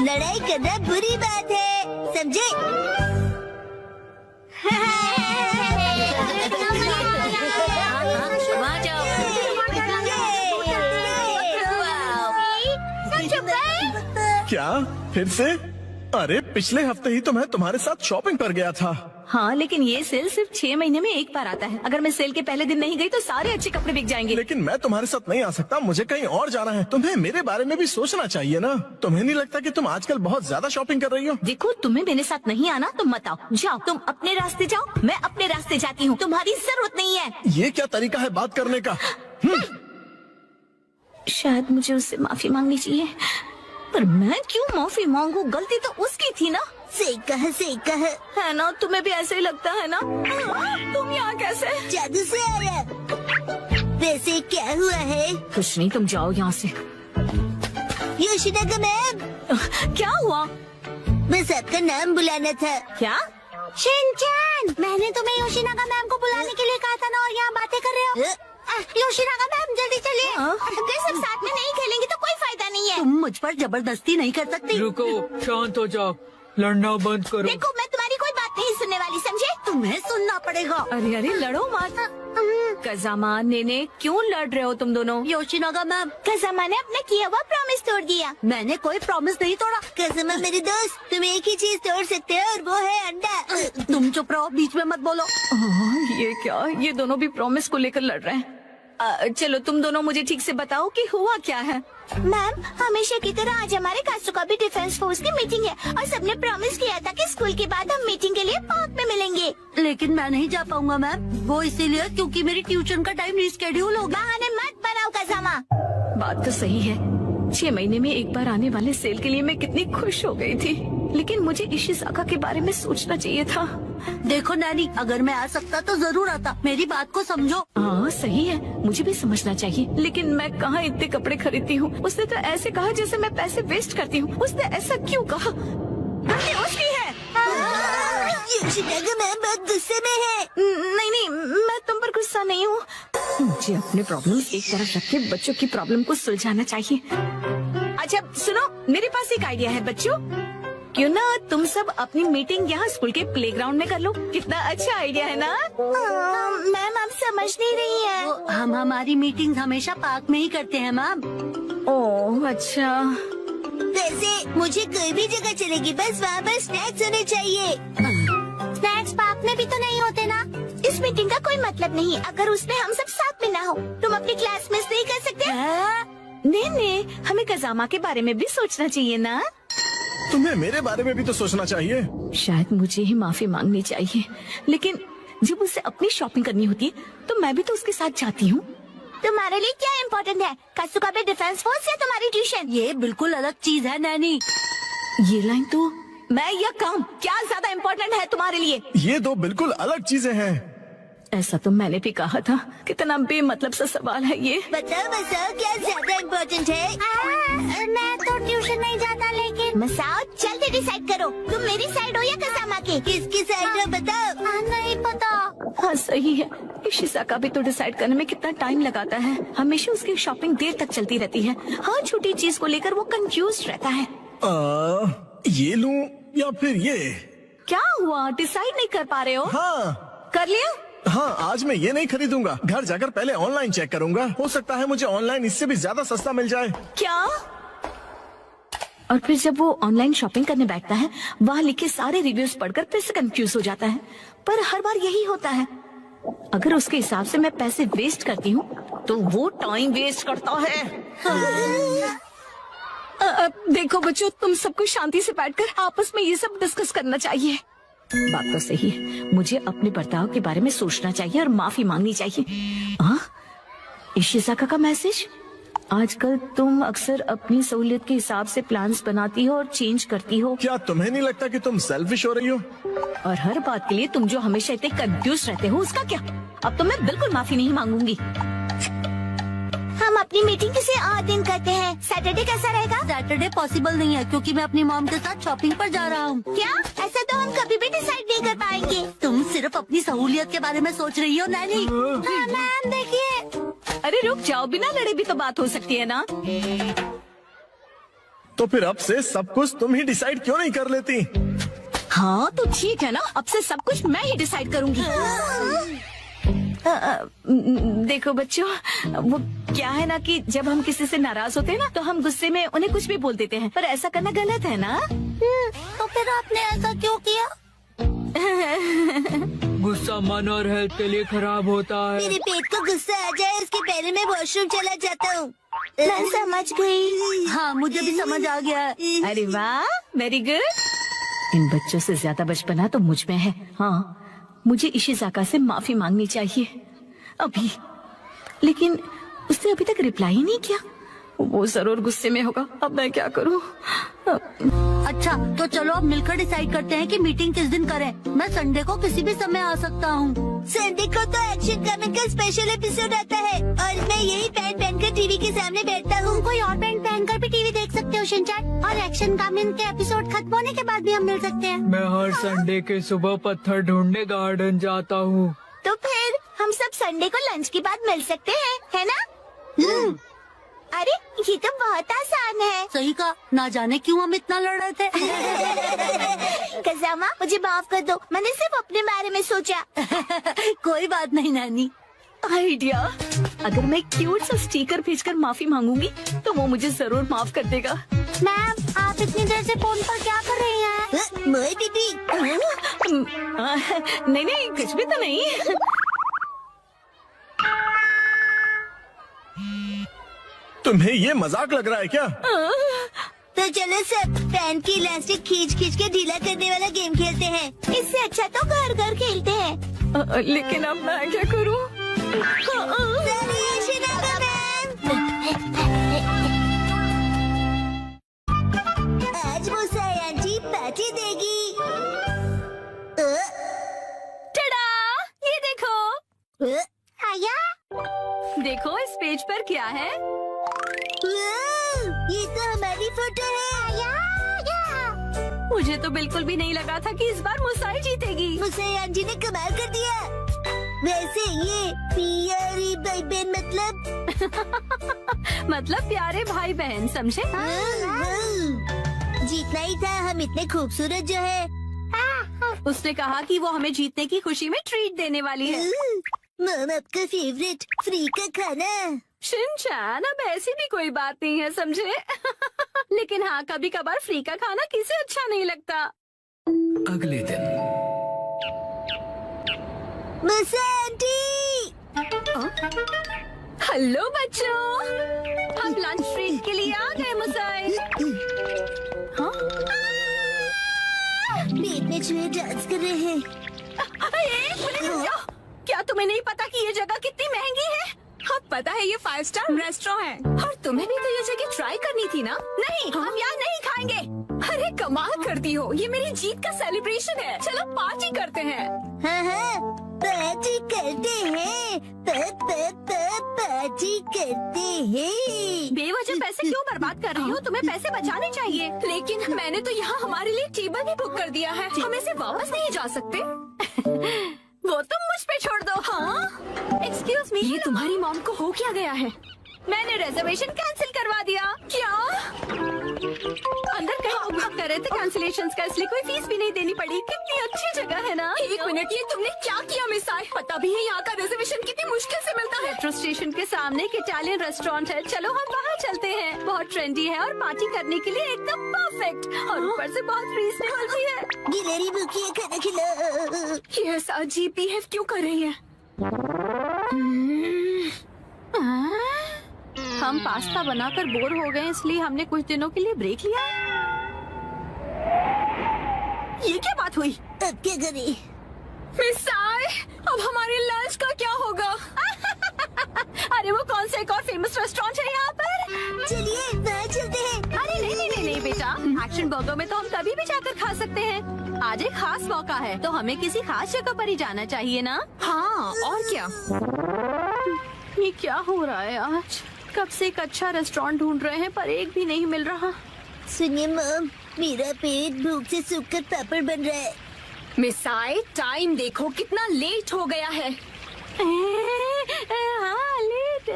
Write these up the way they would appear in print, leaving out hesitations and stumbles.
लड़ाई करना बुरी बात है, समझे? वहाँ जाओ। क्या फिर से? अरे पिछले हफ्ते ही तो मैं तुम्हारे साथ शॉपिंग पर गया था। हाँ, लेकिन ये सेल सिर्फ 6 महीने में एक बार आता है। अगर मैं सेल के पहले दिन नहीं गई तो सारे अच्छे कपड़े बिक जाएंगे। लेकिन मैं तुम्हारे साथ नहीं आ सकता, मुझे कहीं और जाना है। तुम्हें मेरे बारे में भी सोचना चाहिए ना। तुम्हें नहीं लगता कि तुम आजकल बहुत ज्यादा शॉपिंग कर रही हो? देखो, तुम्हें मेरे साथ नहीं आना तो मत आओ। जाओ, तुम अपने रास्ते जाओ, मैं अपने रास्ते जाती हूँ। तुम्हारी जरूरत नहीं है। ये क्या तरीका है बात करने का? शायद मुझे उससे माफी मांगनी चाहिए, पर मैं क्यों माफी मांगू? गलती तो उसकी थी ना। सही कहा है ना? तुम्हें भी ऐसे ही लगता है ना? तुम यहाँ कैसे? जादू से आया। वैसे क्या हुआ है? कुछ नहीं, तुम जाओ यहाँ से। योशिनागा मैम, क्या हुआ? बस आपका नाम बुलाना था। क्या? शिनचैन, मैंने तुम्हें योशिनागा मैम को बुलाने के लिए कहा था ना, और यहाँ बातें कर रहे हो। योशिनागा मैम जल्दी चलिए। अगर सब साथ में नहीं खेलेंगे तो कोई फायदा नहीं है। तुम मुझ पर जबरदस्ती नहीं कर सकती। रुको, शांत हो जाओ, लड़ना बंद करो। देखो, मैं तुम्हारी कोई बात नहीं सुनने वाली, समझे? तुम्हें सुनना पड़ेगा। अरे अरे, लड़ो मत। कज़ामा, नेने, क्यों लड़ रहे हो तुम दोनों? योशिनागा मैम, कज़ामा ने अपना किया हुआ प्रॉमिस तोड़ दिया। मैंने कोई प्रॉमिस नहीं तोड़ा। कज़ामा मेरे दोस्त, तुम एक ही चीज तोड़ सकते हो और वो है अंडा। तुम चुप रहो, बीच में मत बोलो। ये क्या? ये दोनों भी प्रॉमिस को लेकर लड़ रहे हैं। चलो, तुम दोनों मुझे ठीक से बताओ कि हुआ क्या है। मैम, हमेशा की तरह आज हमारे कासुका भी डिफेंस फोर्स की मीटिंग है और सबने प्रॉमिस किया था कि स्कूल के बाद हम मीटिंग के लिए पार्क में मिलेंगे। लेकिन मैं नहीं जा पाऊंगा मैम, वो इसीलिए क्योंकि मेरी ट्यूशन का टाइम रिस्केड्यूल हो गया। बहाने मत बनाओ कज़ामा। बात तो सही है। 6 महीने में एक बार आने वाले सेल के लिए मैं कितनी खुश हो गई थी, लेकिन मुझे इशिज़ाका के बारे में सोचना चाहिए था। देखो नैनी, अगर मैं आ सकता तो जरूर आता। मेरी बात को समझो। हाँ सही है, मुझे भी समझना चाहिए, लेकिन मैं कहाँ इतने कपड़े खरीदती हूँ। उसने तो ऐसे कहा जैसे मैं पैसे वेस्ट करती हूँ। उसने ऐसा क्यों कहा? गलती उसकी है। योशिनागा मैम बहुत गुस्से में है। नहीं नहीं, मैं तुम पर गुस्सा नहीं हूँ। मुझे अपने प्रॉब्लम एक तरफ रख के बच्चों की प्रॉब्लम को सुलझाना चाहिए। अच्छा सुनो, मेरे पास एक आइडिया है बच्चों। क्यों ना तुम सब अपनी मीटिंग यहाँ स्कूल के प्लेग्राउंड में कर लो? कितना अच्छा आइडिया है ना? मैम, आप समझ नहीं रही है। हम हमारी मीटिंग हमेशा पार्क में ही करते हैं मैम। ओह अच्छा। वैसे मुझे कोई भी जगह चलेगी, बस वहाँ पर स्नैक्स होने चाहिए। स्नैक्स पार्क में भी तो नहीं होते ना। इस मीटिंग का कोई मतलब नहीं अगर उसमें हम सब साथ में ना हो। तुम अपनी क्लास मिस नहीं कर सकते? नहीं, हमें कज़ामा के बारे में भी सोचना चाहिए ना। तुम्हें मेरे बारे में भी तो सोचना चाहिए। शायद मुझे ही माफी मांगनी चाहिए, लेकिन जब उसे अपनी शॉपिंग करनी होती है तो मैं भी तो उसके साथ जाती हूँ। तुम्हारे लिए क्या इम्पोर्टेंट है, कासुका बे डिफेंस फोर्स या तुम्हारी ट्यूशन? ये बिल्कुल अलग चीज है नैनी। ये लाइन तो मैं या काम क्या ज्यादा इम्पोर्टेंट है तुम्हारे लिए? ये दो बिल्कुल अलग चीजें हैं। ऐसा तो मैंने भी कहा था। कितना बेमतलब सा सवाल है ये। बताओ क्या ज्यादा इम्पोर्टेंट है? मैं तो ट्यूशन नहीं जाता, लेकिन मसाओ जल्दी डिसाइड करो, तुम मेरी साइड हो या कज़ामा की? किसकी साइड हो बताओ। नहीं पता। हाँ सही है, इशिज़ाका भी तो डिसाइड करने में कितना टाइम लगाता है। हमेशा उसकी शॉपिंग देर तक चलती रहती है। हर छोटी चीज को लेकर वो कंफ्यूज रहता है। ये लूं या फिर ये? क्या हुआ, डिसाइड नहीं कर पा रहे हो? हाँ कर लिया? हाँ, आज मैं ये नहीं खरीदूंगा। घर जाकर पहले ऑनलाइन चेक करूंगा। हो सकता है मुझे ऑनलाइन इससे भी ज्यादा सस्ता मिल जाए। क्या? और फिर जब वो ऑनलाइन शॉपिंग करने बैठता है, वहाँ लिखे सारे रिव्यूज पढ़कर फिर से कंफ्यूज हो जाता है। पर हर बार यही होता है। अगर उसके हिसाब से मैं पैसे वेस्ट करती हूँ तो वो टाइम वेस्ट करता है। देखो बच्चों, तुम सबको शांति से बैठकर आपस में ये सब डिस्कस करना चाहिए। बात तो सही है, मुझे अपने बर्ताव के बारे में सोचना चाहिए और माफी मांगनी चाहिए। इशिज़ाका का मैसेज। आजकल तुम अक्सर अपनी सहूलियत के हिसाब से प्लान्स बनाती हो और चेंज करती हो। क्या तुम्हें नहीं लगता कि तुम सेल्फिश हो रही हो? और हर बात के लिए तुम जो हमेशा इतने कंफ्यूज रहते हो, उसका क्या? अब तो मैं बिल्कुल माफी नहीं मांगूंगी। हम अपनी मीटिंग किसी और दिन करते हैं। सैटरडे कैसा रहेगा? सैटरडे पॉसिबल नहीं है क्योंकि मैं अपनी मॉम के साथ शॉपिंग पर जा रहा हूँ। क्या? ऐसा तो हम कभी भी डिसाइड नहीं कर पाएंगे। तुम सिर्फ अपनी सहूलियत के बारे में सोच रही हो नैनी। मैम देखिए। अरे रुक जाओ, बिना लड़े भी तो बात हो सकती है ना। तो फिर अब से सब कुछ तुम ही डिसाइड क्यों नहीं कर लेती? हाँ तो ठीक है ना, अब से सब कुछ मैं ही डिसाइड करूंगी। देखो बच्चों, वो क्या है ना कि जब हम किसी से नाराज होते हैं ना तो हम गुस्से में उन्हें कुछ भी बोल देते हैं, पर ऐसा करना गलत है ना। तो फिर आपने ऐसा क्यों किया? गुस्सा मन और हेल्थ के लिए खराब होता है। मेरे पेट को गुस्सा आ जाए उसके पहले मैं वॉशरूम चला जाता हूँ। मैं समझ गई। हाँ, मुझे भी समझ आ गया है। अरे वाह, वेरी गुड। इन बच्चों से ज्यादा बचपना तो मुझ में है। हाँ, मुझे इशिज़ाका से माफी मांगनी चाहिए अभी, लेकिन उसने अभी तक रिप्लाई ही नहीं किया। वो जरूर गुस्से में होगा। अब मैं क्या करूँ? अच्छा, तो चलो अब मिलकर डिसाइड करते हैं कि मीटिंग किस दिन करें। मैं संडे को किसी भी समय आ सकता हूँ। संडे को तो एक्शन कमिंग का स्पेशल एपिसोड आता है और मैं यही पैंट पहनकर टीवी के सामने बैठता हूँ। कोई और पैंट पहनकर भी टीवी देख सकते हो शिनचैन, और एक्शन कमिंग के एपिसोड खत्म होने के बाद भी हम मिल सकते हैं। मैं हर संडे के सुबह पत्थर ढूंढने गार्डन जाता हूँ। तो फिर हम सब संडे को लंच के बाद मिल सकते हैं, है ना? अरे ये तो बहुत आसान है। सही कहा, ना जाने क्यों हम इतना लड़ रहे थे। कज़ामा, मुझे माफ कर दो, मैंने सिर्फ अपने बारे में सोचा। कोई बात नहीं नानी। आइडिया, अगर मैं क्यूट सा स्टिकर भेजकर माफी मांगूंगी तो वो मुझे जरूर माफ कर देगा। मैम, आप इतनी देर से फोन पर क्या कर रही हैं? मोए दीदी। नहीं नहीं, कुछ भी तो नहीं। तुम्हें ये मजाक लग रहा है क्या? तो चलो सब पैंट की इलास्टिक खींच खींच के ढीला करने वाला गेम खेलते हैं। इससे अच्छा तो घर घर खेलते हैं। लेकिन अब मैं क्या करूँ? चलिए शिनागा मैम। आज मुसाई आंटी पार्टी देगी। टडा, ये देखो। आया? देखो इस पेज पर क्या है। ये तो हमारी फोटो है। मुझे तो बिल्कुल भी नहीं लगा था कि इस बार मुसाई जीतेगी। मुसाई आंटी ने कमाल कर दिया। वैसे ये प्यारी भाई बहन मतलब प्यारे भाई बहन, समझे? जीतना ही था, हम इतने खूबसूरत जो है। उसने कहा कि वो हमें जीतने की खुशी में ट्रीट देने वाली है। मम, आपका फेवरेट फ्री का खाना। शिनचैन, अब ऐसी भी कोई बात नहीं है, समझे? लेकिन हाँ, कभी कभार फ्री का खाना किसे अच्छा नहीं लगता। अगले दिन आंटी। हेलो बच्चों, हम लंच ट्रीट के लिए आ गए मुसाई। हाँ? पेट में चूहे डांस कर रहे हैं। एक मिनट रुक जाओ। क्या तुम्हें नहीं पता कि ये जगह कितनी महंगी है? हाँ पता है, ये 5 स्टार रेस्टोरेंट है और तुम्हें भी तो ये जगह ट्राई करनी थी ना। नहीं, हम यहाँ नहीं खाएंगे। अरे कमाल करती हो, ये मेरी जीत का सेलिब्रेशन है। चलो पार्टी करते हैं। हाँ, पार्टी करते हैं। पार्टी करते हैं। बेवजह पैसे क्यों बर्बाद कर रही हो? तुम्हें पैसे बचाने चाहिए। लेकिन मैंने तो यहाँ हमारे लिए टेबल भी बुक कर दिया है, हम ऐसे वापस नहीं जा सकते। वो तुम मुझ पे छोड़ दो। हाँ? एक्सक्यूज मी, ये तुम्हारी मॉम को हो क्या गया है? मैंने रिजर्वेशन कैंसिल करवा दिया। क्या? अंदर कहीं उपयोग कर रहे थे कैंसिलेशन का, इसलिए कोई फीस भी नहीं देनी पड़ी। कितनी अच्छी जगह है ना? एक मिनट, ये तुमने क्या किया मिसाई? पता भी है यहाँ का रिजर्वेशन कितनी मुश्किल से मिलता है। मेट्रो स्टेशन के सामने एक इटालियन रेस्टोरेंट है, चलो हम वहाँ चलते हैं। बहुत ट्रेंडी है और पार्टी करने के लिए एकदम परफेक्ट, और ऊपर से बहुत रीजनेबल भी है। गिलहरी भूखी है, खाना खिला। ये ऐसा अजीब बिहेव क्यों कर रही है? हम पास्ता बनाकर बोर हो गए, इसलिए हमने कुछ दिनों के लिए ब्रेक लिया। ये क्या बात हुई? अब क्या करें? मिसाई, अब हमारे लंच का क्या होगा? अरे वो कौन सा एक और फेमस रेस्टोरेंट है यहाँ पर? चलिए वहाँ चलते हैं। अरे नहीं नहीं नहीं नहीं बेटा, एक्शन बर्गर में तो हम कभी भी जाकर खा सकते हैं। आज एक खास मौका है, तो हमें किसी खास जगह पर ही जाना चाहिए ना? हाँ, और क्या? ये क्या हो रहा है आज? कब से एक अच्छा रेस्टोरेंट ढूंढ रहे हैं पर एक भी नहीं मिल रहा। सुनिए मम, मेरा पेट भूख से सूखकर पापड़ बन रहा है। मिसाई, टाइम देखो कितना लेट हो गया है। हाँ, लेट।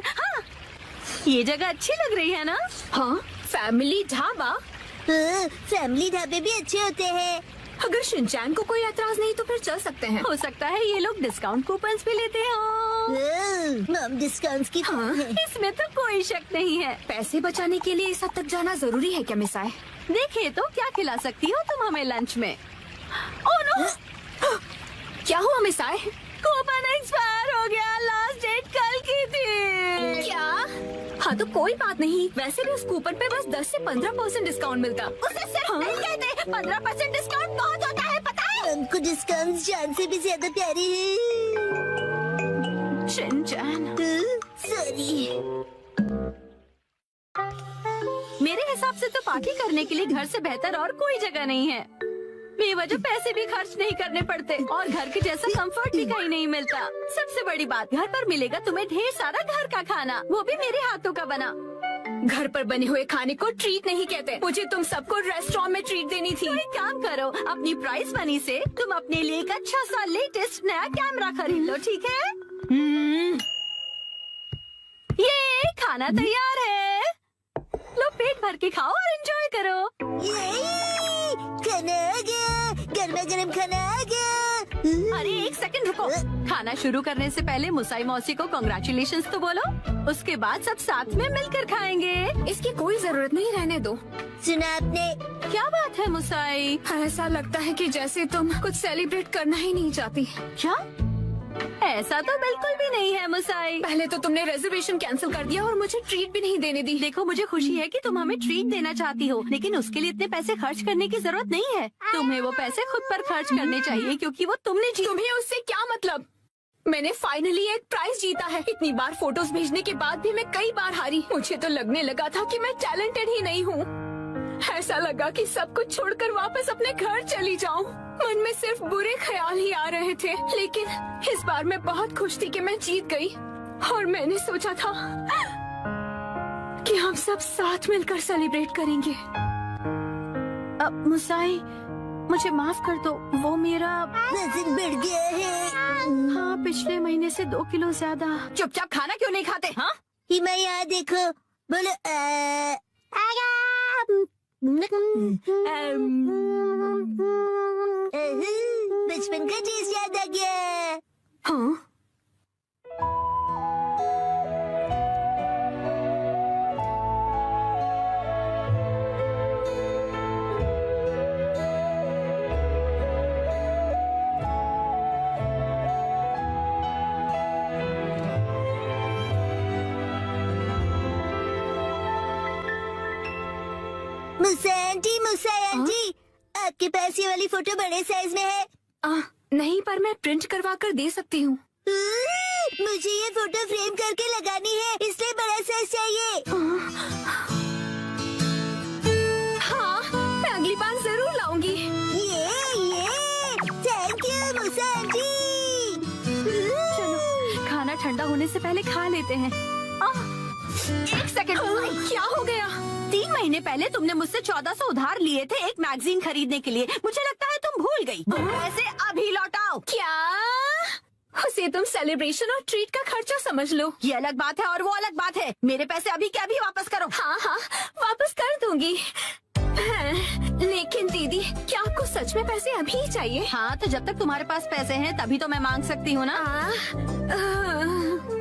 हाँ, ये जगह अच्छी लग रही है ना? हाँ, फैमिली ढाबा? फैमिली ढाबे भी अच्छे होते हैं। अगर शिनचैन को कोई एतराज नहीं तो फिर चल सकते हैं। हो सकता है ये लोग डिस्काउंट कूपन्स भी लेते हो। हम डिस्काउंट्स की हाँ, इसमें तो कोई शक नहीं है। पैसे बचाने के लिए इस हद तक जाना जरूरी है क्या मिसाए? देखिए तो क्या खिला सकती हो तुम हमें लंच में? Oh no! क्या हुआ मिसाए? कूपन एक्सपायर हो गया। लास्ट डेट कल की थी। क्या? हाँ तो कोई बात नहीं। वैसे भी उस कूपन पे बस 10 से 15% डिस्काउंट मिलता। उसे सिर्फ नहीं कहते 15% डिस्काउंट बहुत होता है, पता है? हमको डिस्काउंट जान से भी ज्यादा प्यारे हैं। Shinchan, sorry. मेरे हिसाब से तो पार्टी करने के लिए घर से बेहतर और कोई जगह नहीं है। बेवजह पैसे भी खर्च नहीं करने पड़ते और घर के जैसा कंफर्ट भी कहीं नहीं मिलता। सबसे बड़ी बात, घर पर मिलेगा तुम्हें ढेर सारा घर का खाना, वो भी मेरे हाथों का बना। घर पर बने हुए खाने को ट्रीट नहीं कहते। मुझे तुम सबको रेस्टोरेंट में ट्रीट देनी थी। तो एक काम करो, अपनी प्राइस मनी से तुम अपने लिए एक अच्छा सा लेटेस्ट नया कैमरा खरीद लो, ठीक है? ये खाना तैयार है, लो पेट भर के खाओ और एंजॉय करो। खाना आ गया, गर्मा गर्म खाना आ गया। अरे एक सेकंड रुको। खाना शुरू करने से पहले मुसाई मौसी को कांग्रेचुलेशंस तो बोलो, उसके बाद सब साथ में मिलकर खाएंगे। इसकी कोई जरूरत नहीं, रहने दो। सुना आपने? क्या बात है मुसाई? ऐसा लगता है कि जैसे तुम कुछ सेलिब्रेट करना ही नहीं चाहती। क्या? ऐसा तो बिल्कुल भी नहीं है मुसाई। पहले तो तुमने रिजर्वेशन कैंसिल कर दिया और मुझे ट्रीट भी नहीं देने दी। देखो मुझे खुशी है कि तुम हमें ट्रीट देना चाहती हो, लेकिन उसके लिए इतने पैसे खर्च करने की जरूरत नहीं है। तुम्हें वो पैसे खुद पर खर्च करने चाहिए क्योंकि वो तुमने तुम्हें उससे क्या मतलब? मैंने फाइनली एक प्राइज जीता है। इतनी बार फोटोज भेजने के बाद भी मैं कई बार हारी। मुझे तो लगने लगा था कि मैं टैलेंटेड ही नहीं हूँ। ऐसा लगा कि सब कुछ छोड़कर वापस अपने घर चली जाऊं। मन में सिर्फ बुरे ख्याल ही आ रहे थे, लेकिन इस बार मैं बहुत खुश थी कि मैं जीत गई। और मैंने सोचा था कि हम सब साथ मिलकर सेलिब्रेट करेंगे। अब मुसाई, मुझे माफ कर दो, वो मेरा वजन बढ़ गया है। हाँ, पिछले महीने से 2 किलो ज्यादा। चुपचाप खाना क्यों नहीं खाते? हाँ, हिमा यहाँ देखो, बोलो बचपन का चीज याद आ गया। हाँ? मुसा आंटी, आपके पास ये वाली फोटो बड़े साइज में है? नहीं, पर मैं प्रिंट करवा कर दे सकती हूँ। मुझे ये फोटो फ्रेम करके लगानी है, इसलिए बड़ा साइज चाहिए। हाँ, मैं अगली बार जरूर लाऊंगी। ये थैंक यू मुसा आंटी। चलो, खाना ठंडा होने से पहले खा लेते हैं। एक सेकंड, क्या हो गया? 3 महीने पहले तुमने मुझसे 1400 उधार लिए थे एक मैगजीन खरीदने के लिए। मुझे लगता है तुम भूल गई। पैसे अभी लौटाओ। क्या? उसे तुम सेलिब्रेशन और ट्रीट का खर्चा समझ लो। ये अलग बात है और वो अलग बात है। मेरे पैसे अभी के अभी वापस करो। हाँ, वापस कर दूंगी। लेकिन दीदी, क्या आपको सच में पैसे अभी ही चाहिए? हाँ, तो जब तक तुम्हारे पास पैसे हैं तभी तो मैं मांग सकती हूँ ना।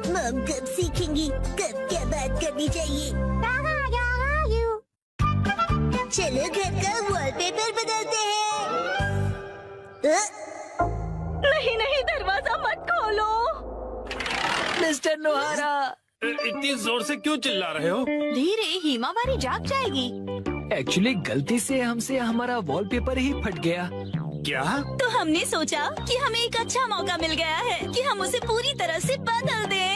मम कब सीखेंगी कब क्या बात करनी चाहिए? चलो घर का वॉलपेपर बदलते हैं। नहीं, दरवाजा मत खोलो। मिस्टर नोहारा, इतनी जोर से क्यों चिल्ला रहे हो? धीरे, हिमावारी जाग जाएगी। एक्चुअली गलती से हमसे हमारा वॉलपेपर ही फट गया। क्या? तो हमने सोचा कि हमें एक अच्छा मौका मिल गया है कि हम उसे पूरी तरह से बदल दें।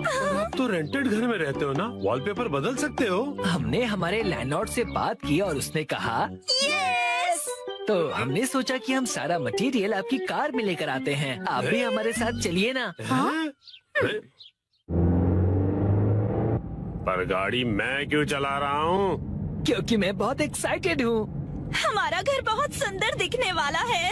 आप तो रेंटेड घर में रहते हो ना, वॉलपेपर बदल सकते हो। हमने हमारे लैंडलॉर्ड से बात की और उसने कहा यस। तो हमने सोचा कि हम सारा मटेरियल आपकी कार में लेकर आते हैं। आप भी हमारे साथ चलिए ना। पर गाड़ी मैं क्यों चला रहा हूँ? क्योंकि मैं बहुत एक्साइटेड हूँ। हमारा घर बहुत सुंदर दिखने वाला है।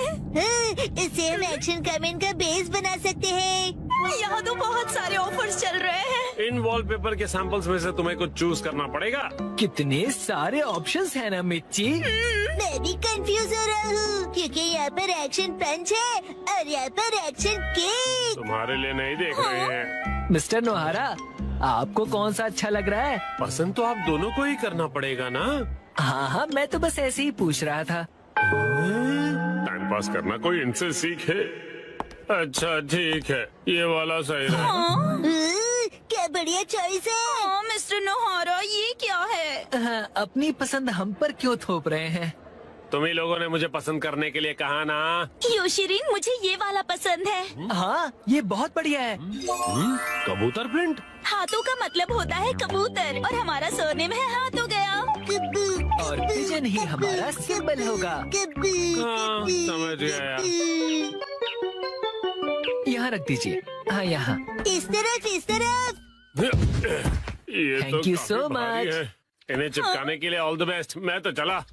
इससे हम एक्शन कमेंट का बेस बना सकते हैं। यहाँ तो बहुत सारे ऑफर्स चल रहे हैं। इन वॉलपेपर के सैंपल्स में से तुम्हें कुछ चूज करना पड़ेगा। कितने सारे ऑप्शंस हैं ना मिर्ची। मैं भी कंफ्यूज हो रहा हूँ क्योंकि यहाँ पर एक्शन पंच है और यहाँ पर एक्शन केक। तुम्हारे लिए नहीं देख रहे हैं। मिस्टर नोहारा, आपको कौन सा अच्छा लग रहा है? पसंद तो आप दोनों को ही करना पड़ेगा ना। हाँ हाँ, मैं तो बस ऐसे ही पूछ रहा था। टाइम पास करना कोई इनसे सीखे। अच्छा ठीक है, ये वाला सही है। क्या बढ़िया चॉइस है। मिस्टर नोहारा, ये क्या है? हाँ, अपनी पसंद हम पर क्यों थोप रहे हैं? तुम ही लोगों ने मुझे पसंद करने के लिए कहा ना। योशिरीन, मुझे ये वाला पसंद है। हाँ, ये बहुत बढ़िया है। कबूतर प्रिंट। हाथों का मतलब होता है कबूतर और हमारा सरनेम है हाथों गया। और पिजन ही हमारा सिंबल होगा। हाँ, समझ गया। यहाँ रख दीजिए। हाँ, यहाँ। इस तरफ इस तरफ। ये Thank तो you काफी so भारी much. है। इन्हें चिपकाने के लिए ऑल द बेस्ट। मैं तो चला।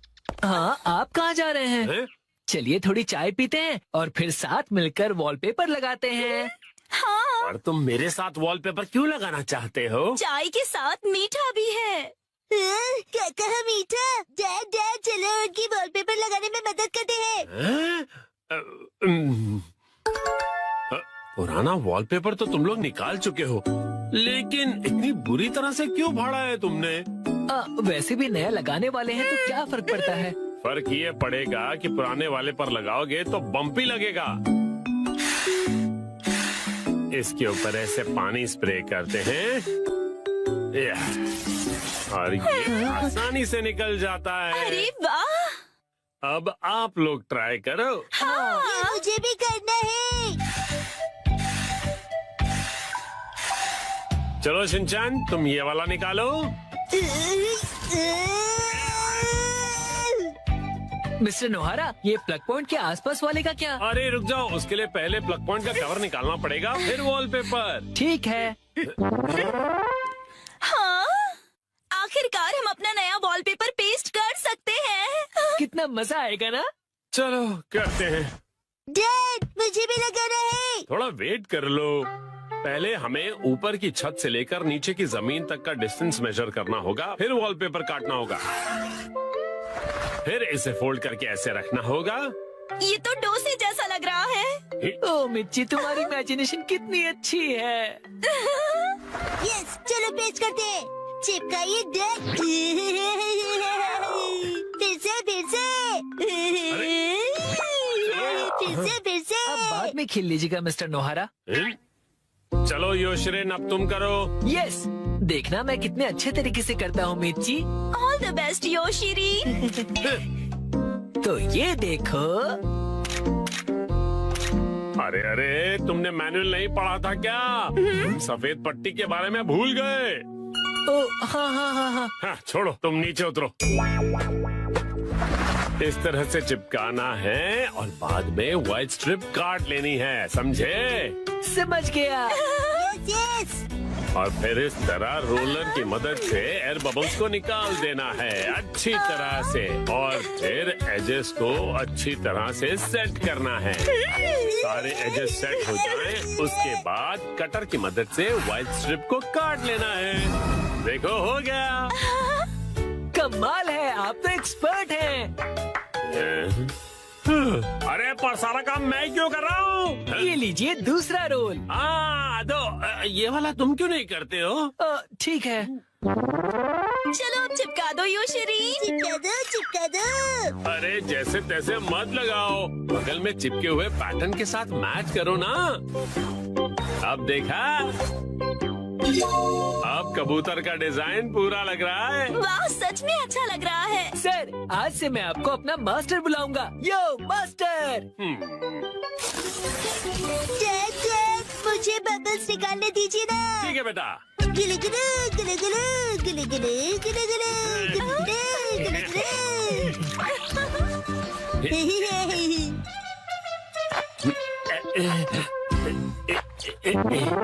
हाँ, आप कहाँ जा रहे हैं? हैं? चलिए थोड़ी चाय पीते हैं और फिर साथ मिलकर वॉलपेपर लगाते हैं। हाँ, और तुम मेरे साथ वॉलपेपर क्यों लगाना चाहते हो? चाय के साथ मीठा भी है। क्या कहा मीठा? डैड डैड चलो उनकी वॉलपेपर लगाने में मदद करते हैं। हैं? पुराना वॉलपेपर तो तुम लोग निकाल चुके हो, लेकिन इतनी बुरी तरह से क्यों फाड़ा है तुमने? वैसे भी नया लगाने वाले हैं तो क्या फर्क पड़ता है? फर्क ये पड़ेगा कि पुराने वाले पर लगाओगे तो बम्पी लगेगा। इसके ऊपर ऐसे पानी स्प्रे करते हैं और ये आसानी से निकल जाता है। अरे वाह! अब आप लोग ट्राई करो। ये मुझे भी करना है। चलो शिनचैन, तुम ये वाला निकालो। मिस्टर नोहारा, ये प्लग पॉइंट के आसपास वाले का क्या? अरे रुक जाओ, उसके लिए पहले प्लग पॉइंट का कवर निकालना पड़ेगा, फिर वॉलपेपर। ठीक है। हाँ, आखिरकार हम अपना नया वॉलपेपर पेस्ट कर सकते हैं। कितना मजा आएगा ना? चलो करते हैं। डैड मुझे भी लगाना है। थोड़ा वेट कर लो। पहले हमें ऊपर की छत से लेकर नीचे की जमीन तक का डिस्टेंस मेजर करना होगा, फिर वॉलपेपर काटना होगा, फिर इसे फोल्ड करके ऐसे रखना होगा। ये तो डोसे जैसा लग रहा है। ओ मिर्ची, तुम्हारी इमेजिनेशन कितनी अच्छी है। यस, चलो पेस्ट करते हैं। चिपकाइए डैड। फिर से फिर से। अब बाद में खेल लीजिएगा मिस्टर नोहारा। चलो योशरेन, अब तुम करो। यस, देखना मैं कितने अच्छे तरीके से करता हूँ मिर्ची। All the best Yoshiri. तो ये देखो। अरे अरे, तुमने मैनुअल नहीं पढ़ा था क्या? तुम सफेद पट्टी के बारे में भूल गए। ओ हाँ हाँ हाँ हाँ। हाँ, छोड़ो, तुम नीचे उतरो। इस तरह से चिपकाना है और बाद में व्हाइट स्ट्रिप काट लेनी है, समझे? समझ गया। यस। और फिर इस तरह रोलर की मदद से एयर बबल्स को निकाल देना है अच्छी तरह से, और फिर एजेस को अच्छी तरह से सेट करना है। सारे एजेस सेट हो जाएं, उसके बाद कटर की मदद से व्हाइट स्ट्रिप को काट लेना है। देखो, हो गया। कमाल है, आप तो एक्सपर्ट हैं। अरे पर सारा काम मैं क्यों कर रहा हूँ? ये लीजिए दूसरा रोल। तो ये वाला तुम क्यों नहीं करते हो? ठीक है। चलो अब चिपका दो योशिरी। चिपका दो। अरे जैसे तैसे मत लगाओ, बगल में चिपके हुए पैटर्न के साथ मैच करो ना। अब देखा, अब कबूतर का डिजाइन पूरा लग रहा है। वाह, सच में अच्छा लग रहा है। सर, आज से मैं आपको अपना मास्टर बुलाऊंगा। यो मास्टर। डैड, मुझे बबल्स निकालने दीजिए ना। ठीक है बेटा। गिले गिले गिले गिले गिले गिले गिले गिले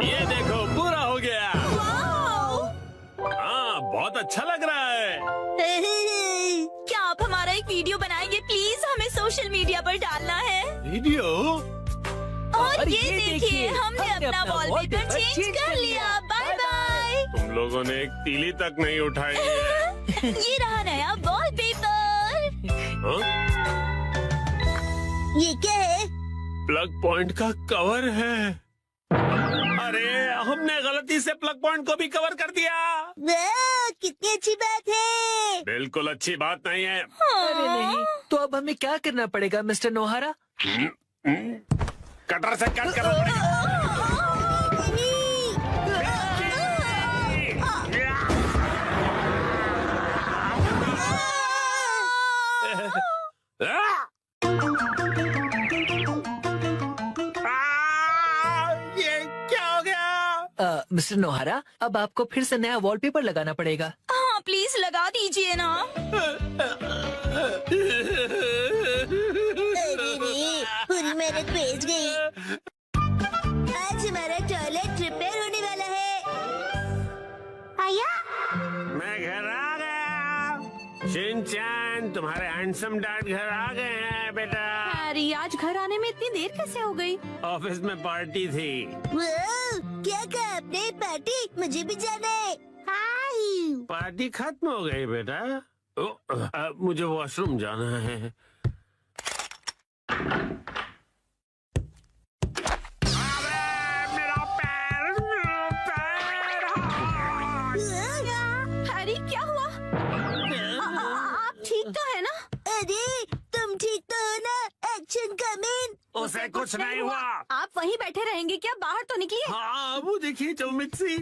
ये देखो, पूरा हो गया। वाओ! हाँ, बहुत अच्छा लग रहा है। क्या आप हमारा एक वीडियो बनाएंगे सोशल मीडिया पर डालना है। वीडियो? और ये देखिए हमने अपना वॉलपेपर चेंज कर लिया। Bye bye. तुम लोगों ने एक तीली तक नहीं उठाई है। ये रहा नया वॉलपेपर। हाँ? ये क्या है? प्लग पॉइंट का कवर है। अरे हमने गलती से प्लग पॉइंट को भी कवर कर दिया। वाह, कितनी अच्छी बात है। बिल्कुल अच्छी बात नहीं है। अरे नहीं, तो अब हमें क्या करना पड़ेगा मिस्टर नोहारा? कटर से कट करना पड़ेगा। ये क्या हो गया? मिस्टर नोहारा, अब आपको फिर से नया वॉलपेपर लगाना पड़ेगा। हाँ प्लीज लगा दीजिए ना। अरे रे, पूरी मेहनत बेच गई। आज हमारा टॉयलेट रिपेयर होने वाला है। आया? मैं घर आ गया। शिनचैन, तुम्हारे हैंडसम डैड घर आ गए हैं बेटा। हैरी, आज घर आने में इतनी देर कैसे हो गई? ऑफिस में पार्टी थी। वाह, क्या कहा आपने? पार्टी? मुझे भी जाना है। हाय। पार्टी खत्म हो गई बेटा। मुझे वॉशरूम जाना है। मेरा पैर। हैरी, क्या हुआ? आप ठीक तो है ना? अरे तुम ठीक तो हो ना? Action coming. उसे कुछ नहीं हुआ। आप वहीं बैठे रहेंगे क्या? बाहर तो निकलिए। हाँ वो देखिए जो मिक्सी।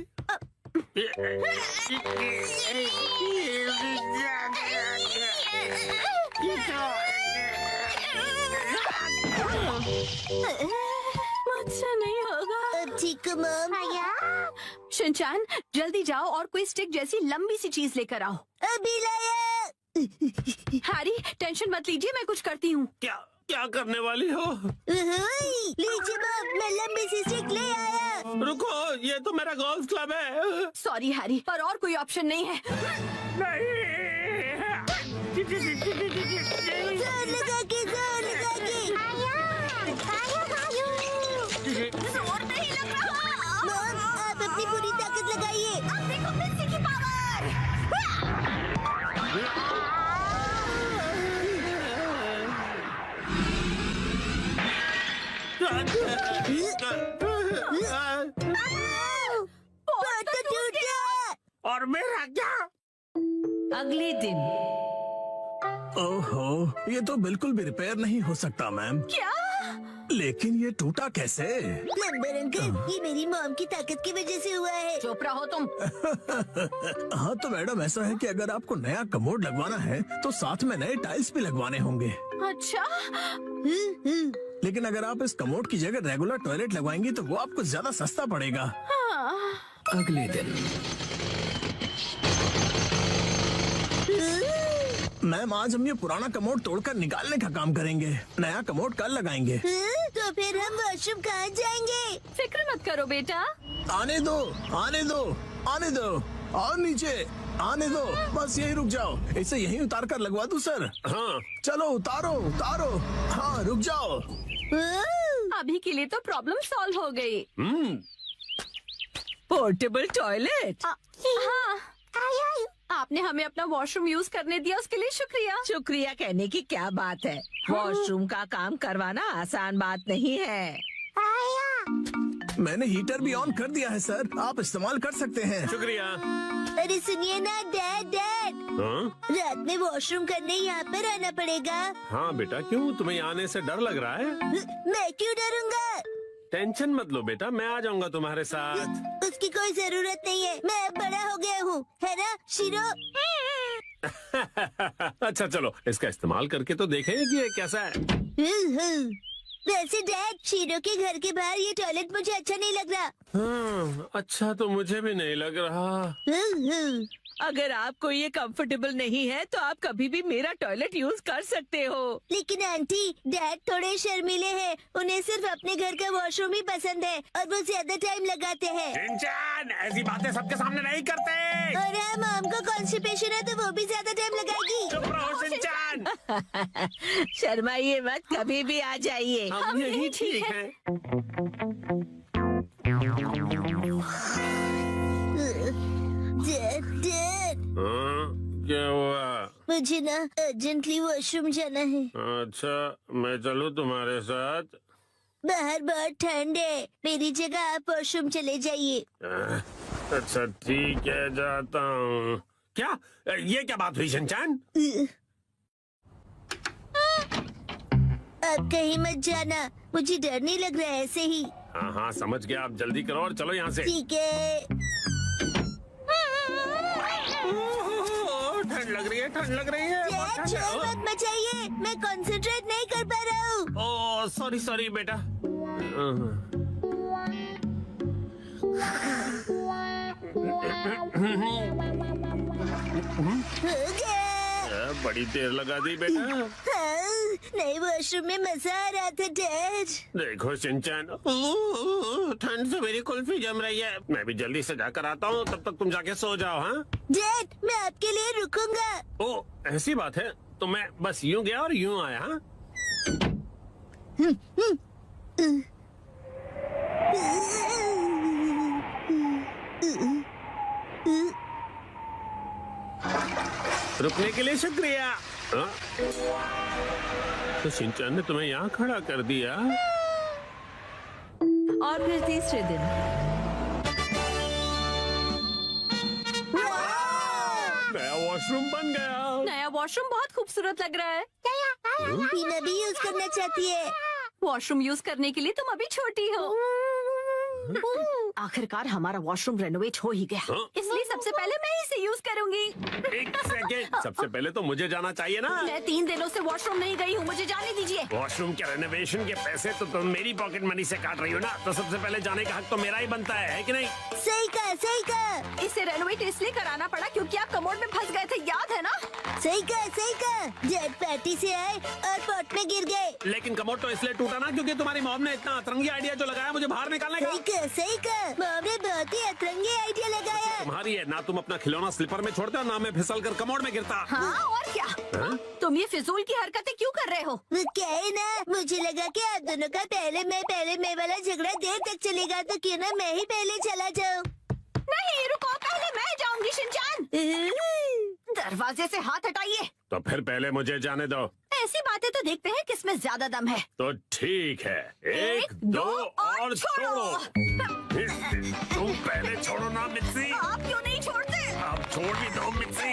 मुझसे नहीं होगा। अब ठीक हो मॉम? शिनचान, जल्दी जाओ और कोई स्टिक जैसी लंबी सी चीज लेकर आओ। अभी लाया। हैरी, टेंशन मत लीजिए, मैं कुछ करती हूँ। क्या क्या करने वाली हो? लीजिए मॉम, मैं लंबी सी स्टिक ले आया। रुको, ये तो मेरा गोल्फ क्लब है। सॉरी हैरी, पर और कोई ऑप्शन नहीं है। जोर लगा के, जोर लगा के। जोर नहीं लग रहा। मॉम, आप अपनी पूरी ताकत लगाइए। अब देखो मिक्सी की पावर। बहुत टूट गया। और मेरा क्या? अगले दिन। ओहो, ये तो बिल्कुल भी रिपेयर नहीं हो सकता मैम। क्या? लेकिन ये टूटा कैसे? प्लम्बर अंकल, ये मेरी मॉम की ताकत की वजह से हुआ है। चुप रहो तुम। हाँ तो मैडम, ऐसा है कि अगर आपको नया कमोड लगवाना है तो साथ में नए टाइल्स भी लगवाने होंगे। अच्छा, लेकिन अगर आप इस कमोड की जगह रेगुलर टॉयलेट लगवाएंगी तो वो आपको ज्यादा सस्ता पड़ेगा। अगले दिन। मैम, आज हम ये पुराना कमोड तोड़कर निकालने का काम करेंगे। नया कमोड कल लगाएंगे। तो फिर हम वॉशरूम कहाँ जाएंगे? फिक्र मत करो बेटा। आने दो, आने दो, आने दो। और नीचे आने दो। बस यही रुक जाओ। इसे यहीं उतार कर लगवा दूं सर? हाँ चलो उतारो, उतारो। हाँ रुक जाओ। अभी के लिए तो प्रॉब्लम सॉल्व हो गई। Portable toilet. हाँ, आपने हमें अपना वॉशरूम यूज करने दिया, उसके लिए शुक्रिया। शुक्रिया कहने की क्या बात है। वॉशरूम का काम करवाना आसान बात नहीं है। मैंने हीटर भी ऑन कर दिया है सर, आप इस्तेमाल कर सकते हैं। शुक्रिया। अरे सुनिए ना डैड, हाँ रात में वॉशरूम करने यहाँ पर आना पड़ेगा। हाँ बेटा, क्यों तुम्हें आने से डर लग रहा है? मैं क्यों डरूंगा? टेंशन मत लो बेटा, मैं आ जाऊंगा तुम्हारे साथ। उसकी कोई जरूरत नहीं है, मैं अब बड़ा हो गया हूँ, है ना शिरो? अच्छा चलो, इसका इस्तेमाल करके तो देखें कि ये कैसा है। वैसे डैड, शिरो के घर के बाहर ये टॉयलेट मुझे अच्छा नहीं लग रहा। हाँ, अच्छा तो मुझे भी नहीं लग रहा। अगर आपको ये कंफर्टेबल नहीं है तो आप कभी भी मेरा टॉयलेट यूज कर सकते हो। लेकिन आंटी, डैड थोड़े शर्मीले हैं। उन्हें सिर्फ अपने घर का वॉशरूम ही पसंद है और वो ज्यादा टाइम लगाते हैं। शिनचैन, ऐसी बातें सबके सामने नहीं करते। और मॉम को कॉन्स्टिपेशन है तो वो भी ज्यादा टाइम लगाएगी। चुप रहो शिनचैन। शर्माइए मत, कभी भी आ जाइए। हम यही ठीक है। डैड, क्या हुआ? मुझे ना अर्जेंटली वॉशरूम जाना है। अच्छा, मैं चलूँ तुम्हारे साथ? बाहर बहुत ठंड है, मेरी जगह आप वॉशरूम चले जाइए। अच्छा ठीक है, जाता हूँ। क्या ये क्या बात हुई शिनचैन? आप कहीं मत जाना, मुझे डर नहीं लग रहा है ऐसे ही। हाँ हाँ समझ गया, आप जल्दी करो और चलो यहाँ से। ठीक है। ठंड लग रही है, ठंड लग रही है। बहुत डैड, ठंड है। शोर मत मचाइए, मैं कंसंट्रेट नहीं कर पा रहा हूँ। ओह सॉरी सॉरी बेटा। हो गया। बड़ी देर लगा दी बेटा। हाँ, नए वॉशरूम में मजा आ रहा था डैड। देखो शिनचैन, ठंड से मेरी कुल्फी जम रही है। मैं भी जल्दी से जाकर आता हूँ, तब तक तुम जाके सो जाओ। हाँ डैड, मैं आपके लिए रुकूंगा। ओ ऐसी बात है, तो मैं बस यूं गया और यूं आया। हाँ रुकने के लिए शुक्रिया। हाँ? तो शिनचैन ने तुम्हें यहाँ खड़ा कर दिया। और फिर तीसरे दिन नया वॉशरूम बन गया। नया वॉशरूम बहुत खूबसूरत लग रहा है। पीना भी यूज करना चाहती है। वॉशरूम यूज करने के लिए तुम अभी छोटी हो। आखिरकार हमारा वॉशरूम रेनोवेट हो ही गया, हाँ? इसलिए सबसे पहले मैं इसे यूज करूंगी। एक सेकेंड, सबसे पहले तो मुझे जाना चाहिए ना। मैं 3 दिनों से वॉशरूम नहीं गई हूँ, मुझे जाने दीजिए। वॉशरूम के रेनोवेशन के पैसे तो तुम मेरी पॉकेट मनी से काट रही हो ना, तो सबसे पहले जाने का हक तो मेरा ही बनता है कि नहीं? सही कहा, सही कहा। इसे रेनोवेट इसलिए कराना पड़ा क्योंकि आप कमोड में फंस गए थे, याद है ना? सही कहा, सही कहा। डैड पार्टी से आए और पॉट में गिर गए। लेकिन कमोड तो इसलिए टूटा ना क्योंकि तुम्हारी मॉम ने इतना अतरंगी आइडिया जो लगाया मुझे बाहर निकालने का। सही कहा, सही कहा। मॉम ने बहुत ही अतरंगी आइडिया लगाया। तुम्हारी है ना, तुम अपना खिलौना स्लीपर में छोड़ते हो ना मैं फिसल कर कमोड में गिरता। हाँ और क्या? हाँ? तुम ये फिजूल की हरकतें क्यों कर रहे हो? वो क्या है ना, मुझे लगा कि आप दोनों का पहले मैं वाला झगड़ा देर तक चलेगा, तो क्यों ना मैं ही पहले चला जाऊँ। नहीं रुको, पहले मैं जाऊंगी शिनचैन। दरवाजे से हाथ हटाइए। तो फिर पहले मुझे जाने दो। ऐसी बातें तो देखते हैं किसमें ज्यादा दम है। तो ठीक है, 1 2 और छोड़ो। तुम पहले छोड़ो ना मिक्सी। आप क्यों नहीं छोड़ते? आप छोड़ भी दो मिक्सी।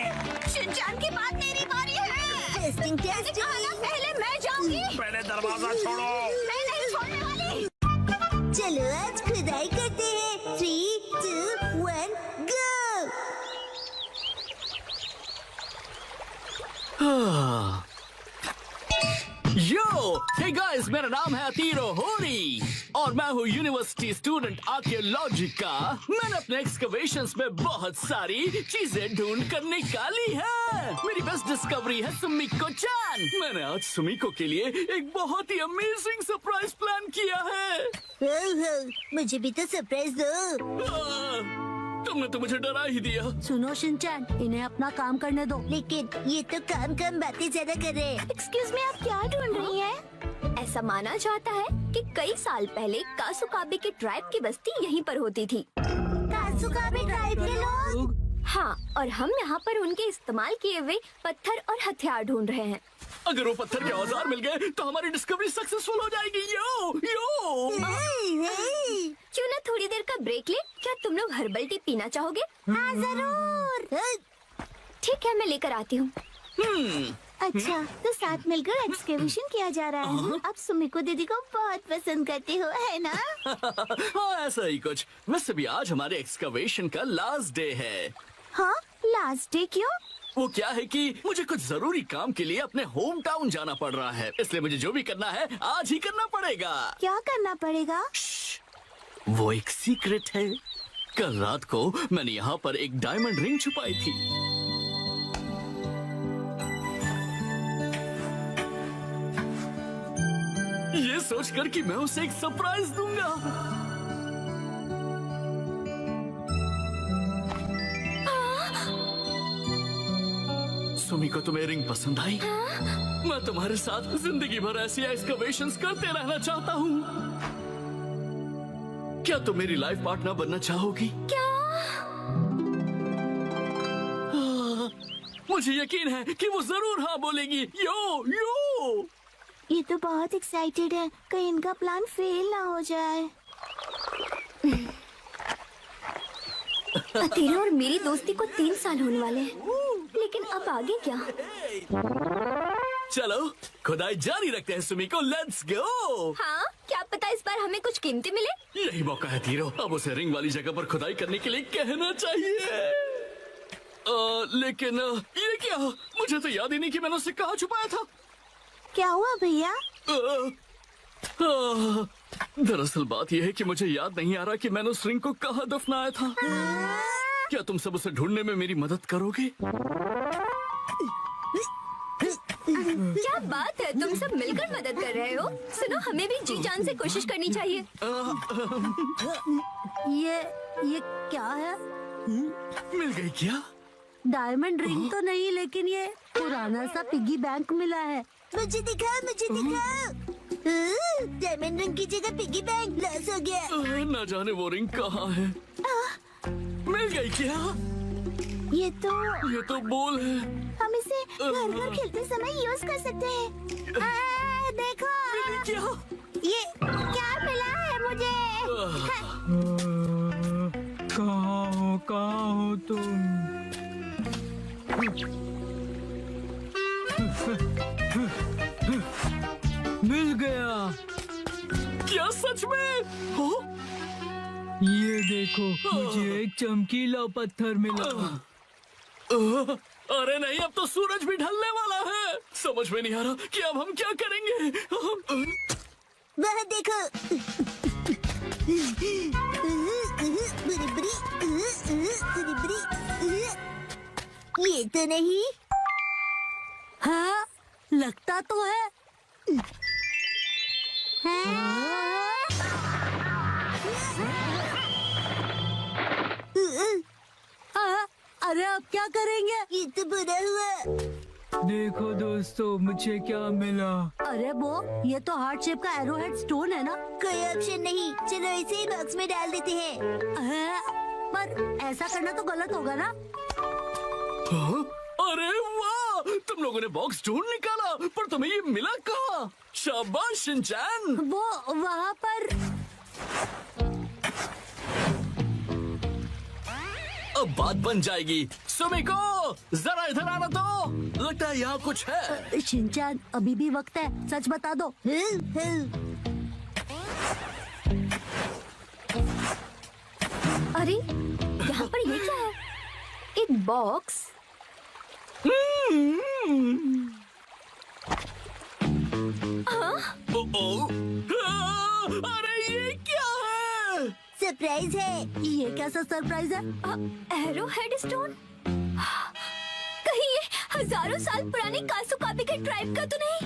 शिनचैन की बात मेरी बारी है। Testing testing. पहले मैं जाऊंगी। पहले दरवाजा छोड़ो। मैं नहीं छोड़ने वाली। चलो आज खुदाई करते हैं। 3 2 1 गो। यो हे गाइस, मेरा नाम है अतीरो होरी और मैं हूँ यूनिवर्सिटी स्टूडेंट आर्कियोलॉजी का। मैंने अपने एक्सकवेशंस में बहुत सारी चीजें ढूंढ कर निकाली है। मेरी बेस्ट डिस्कवरी है सुमिको चान। मैंने आज सुमिको के लिए एक बहुत ही अमेजिंग सरप्राइज प्लान किया है। हो, मुझे भी तो सरप्राइज दो। तुमने तो मुझे डरा ही दिया। सुनो शिनचैन, इन्हें अपना काम करने दो। लेकिन ये तो काम बातें ज्यादा कर रहे हैं। एक्सक्यूज मी, आप क्या ढूंढ रही हैं? ऐसा माना जाता है कि कई साल पहले कासुकाबे के ट्राइब की बस्ती यहीं पर होती थी। कासुकाबे ट्राइब के लोग? हाँ, और हम यहाँ पर उनके इस्तेमाल किए हुए पत्थर और हथियार ढूंढ रहे हैं। अगर वो पत्थर के औजार मिल गए तो हमारी डिस्कवरी सक्सेसफुल हो जाएगी। यो यो क्यों ना थोड़ी देर का ब्रेक ले? क्या तुम लोग हर्बल टी पीना चाहोगे? हाँ जरूर। ठीक है, मैं लेकर आती हूँ। अच्छा, तो साथ मिलकर एक्सकेवेशन किया जा रहा है। आप सुमिको दीदी को बहुत पसंद करते हो, है ना? हाँ ऐसा ही कुछ। वैसे भी आज हमारे एक्सकवेशन का लास्ट डे है। हाँ, लास्ट डे क्यों? वो क्या है कि मुझे कुछ जरूरी काम के लिए अपने होम टाउन जाना पड़ रहा है, इसलिए मुझे जो भी करना है आज ही करना पड़ेगा। क्या करना पड़ेगा? वो एक सीक्रेट है। कल रात को मैंने यहाँ पर एक डायमंड रिंग छुपाई थी। ये सोचकर कि मैं उसे एक सरप्राइज दूंगा। सुमी को तुम्हें रिंग पसंद आई? मैं तुम्हारे साथ जिंदगी भर ऐसी एक्सकवेशंस करते रहना चाहता हूँ। क्या तुम मेरी लाइफ पार्टनर बनना चाहोगी? क्या? मुझे यकीन है कि वो जरूर हाँ बोलेगी। यो यो। ये तो बहुत एक्साइटेड है, कहीं इनका प्लान फेल ना हो जाए। तेरे और मेरी दोस्ती को 3 साल होने वाले हैं, लेकिन अब आगे क्या? चलो खुदाई जारी रखते हैं सुमी को। Let's go. हाँ, क्या पता इस बार हमें कुछ कीमती मिले। यही मौका है तीरो, अब उसे रिंग वाली जगह पर खुदाई करने के लिए कहना चाहिए। लेकिन ये क्या? मुझे तो याद ही नहीं कि मैंने उसे कहाँ छुपाया था। क्या हुआ भैया? दरअसल बात यह है कि मुझे याद नहीं आ रहा कि मैंने उस रिंग को कहाँ दफनाया था। क्या तुम सब उसे ढूंढने में मेरी मदद करोगे? क्या बात है, तुम सब मिलकर मदद कर रहे हो। सुनो, हमें भी जी जान से कोशिश करनी चाहिए। ये क्या है? मिल गई क्या? डायमंड रिंग तो नहीं, लेकिन ये पुराना सा पिगी बैंक मिला है। मुझे दिखाओ, मुझे दिखाओ। डायमंड रिंग की जगह पिगी बैंक लॉस हो गया। न जाने वो रिंग कहाँ है। मिल गई क्या? ये तो बोल है। हम इसे घर पर खेलते समय यूज कर सकते हैं। देखो क्या? ये क्या मिला है मुझे? कहाँ हो तुम? मिल गया। क्या सच में? हो? ये देखो, मुझे एक चमकीला पत्थर मिला। अरे नहीं, अब तो सूरज भी ढलने वाला है। समझ में नहीं आ रहा कि अब हम क्या करेंगे। वह देखो। ये तो नहीं। हाँ, लगता तो है। अरे अब क्या करेंगे? ये तो बुरा हुआ। देखो दोस्तों, मुझे क्या मिला। अरे वो, ये तो हार्ट शेप का एरोहेड स्टोन है ना। कोई ऑप्शन नहीं, चलो इसे ही बॉक्स में डाल देते हैं। पर ऐसा करना तो गलत होगा ना। अरे वाह, तुम लोगों ने बॉक्स ढूंढ निकाला, पर तुम्हें ये मिला कहाँ? शाबाश शिनचैन। वो वहाँ पर। अब बात बन जाएगी। सुमिको, जरा इधर आना तो। लगता है यहाँ कुछ है। शिनचैन, अभी भी वक्त है, सच बता दो। अरे यहाँ पर ये क्या है? एक बॉक्स। अरे ये क्या है? सरप्राइज है। ये कैसा सरप्राइज है? Arrow head stone? कहीं ये हजारों साल पुरानी कासुकाबे के ट्राइब का तो नहीं?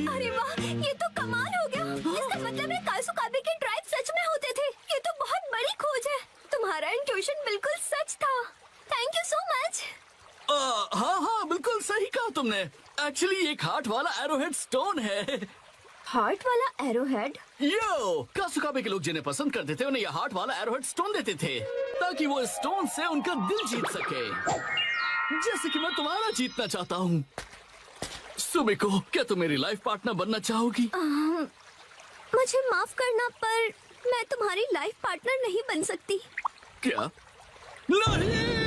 अरे वाह, ये तो कमाल हो गया। इसका मतलब है कासुकाबे के ट्राइब सच में होते थे। ये तो बहुत बड़ी खोज है। तुम्हारा इंट्यूशन बिल्कुल सच था। Thank you so much. हाँ, बिल्कुल सही कहा तुमने। एक्चुअली ये एक हार्ट वाला एरोहेड स्टोन है। हार्ट वाला एरोहेड? यो, कासुकाबे के लोग जिन्हें पसंद करते थे उन्हें ये हार्ट वाला एरोहेड स्टोन देते थे, ताकि वो स्टोन से उनका दिल जीत सके, जैसे कि मैं तुम्हारा जीतना चाहता हूँ। सुमिको, क्या तुम मेरी लाइफ पार्टनर बनना चाहोगी? मुझे माफ करना, पर मैं तुम्हारी लाइफ पार्टनर नहीं बन सकती। क्या? नहीं!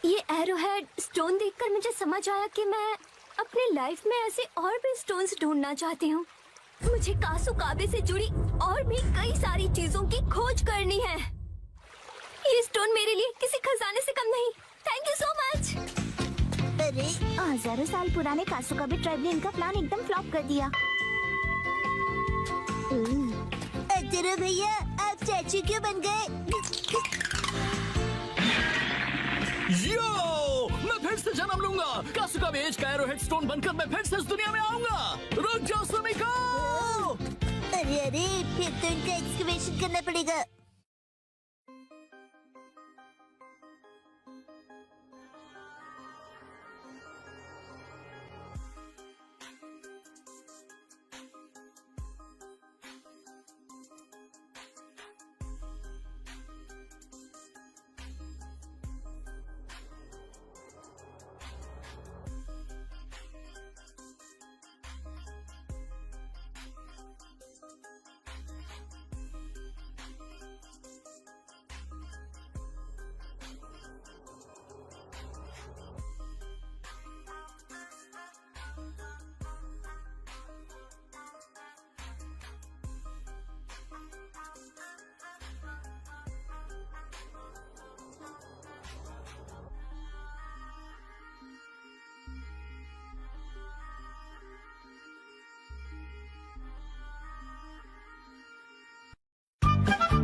ये एरोहेड स्टोन देखकर मुझे समझ आया कि मैं अपने लाइफ में ऐसे और भी स्टोन्स ढूंढना चाहती हूँ। मुझे कासुकाबे से जुड़ी और भी कई सारी चीजों की खोज करनी है। ये स्टोन मेरे लिए किसी खजाने से कम नहीं। Thank you so much. अरे हजारों साल पुराने कासुकाबे ट्राइब ने इनका प्लान एकदम फ्लॉप कर दिया। एरो भैया, आप स्टैचू क्यों बन गए? यो, मैं फिर से जन्म लूंगा। कासुका एज का एरोहेड स्टोन बनकर मैं फिर से इस दुनिया में आऊंगा। रुक जाओ सुमिको। अरे फिर तो इनका एक्सकवेशन करना पड़ेगा।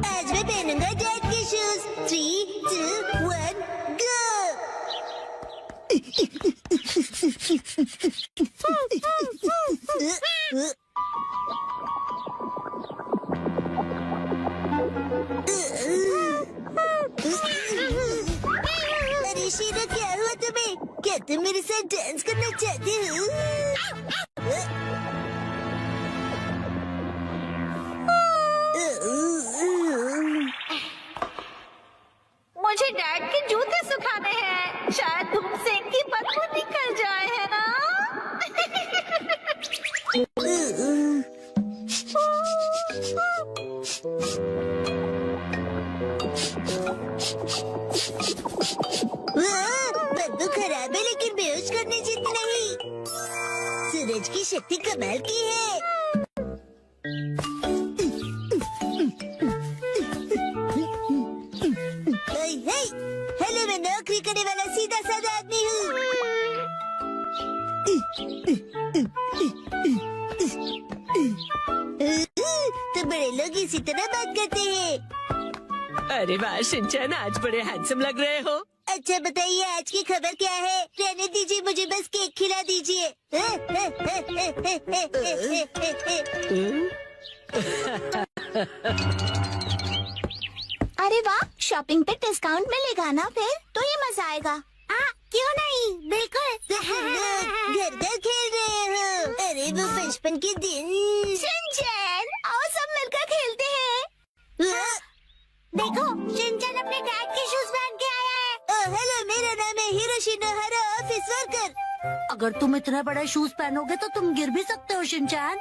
आज मैं पहनूंगा डैड के शूज। 3, 2, 1, गो। अरे शीला, क्या हुआ तुम्हें? क्या तुम मेरे साथ डांस करना चाहते हो? मुझे डैड के जूते सुखाने हैं। शायद धूप से इनकी बदबू निकल जाए, है ना? बदबू खराब है लेकिन बेहोश करने जितनी नहीं। सूरज की शक्ति कमाल की है। हेलो, मैं नौकरी करने वाला सीधा साधा आदमी हूँ। तो बड़े लोग इसी तरह बात करते हैं। अरे वाह शिनचैन, आज बड़े हैंडसम लग रहे हो। अच्छा बताइए, आज की खबर क्या है? रहने दीजिए, मुझे बस केक खिला दीजिए। अरे वाह, शॉपिंग पे डिस्काउंट मिलेगा ना? फिर तो ये मजा आएगा। क्यों नहीं, बिल्कुल। घर घर खेल रहे हो। अरे वो बचपन के दिन। शिनचैन, आओ सब मिलकर खेलते हैं। देखो, शिनचैन अपने डैड के शूज पहन के आया है। हेलो, मेरा नाम है हिरोशी नोहारा, ऑफिस वर्कर। अगर तुम इतने बड़े शूज पहनोगे तो तुम गिर भी सकते हो शिनचैन।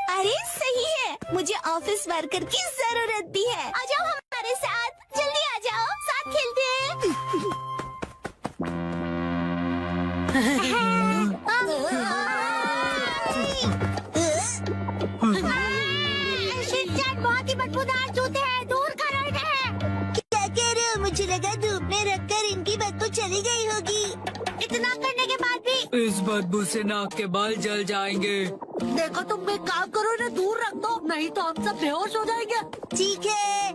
अरे सही है, मुझे ऑफिस वर्कर की जरूरत भी है। आ जाओ हमारे साथ, जल्दी आ जाओ, साथ खेलते हैं। शिनचैन, बहुत ही बदबूदार जूते हैं, दूर करो इन्हें। क्या कह रहे हो? मुझे लगा धूप में रखकर इनकी बदबू चली गई होगी। इतना करने के बाद भी इस बदबू से नाक के बाल जल जाएंगे। देखो, तुम एक काम करो, इन्हें दूर रख दो, नहीं तो हम सब बेहोश हो जाएंगे। ठीक है।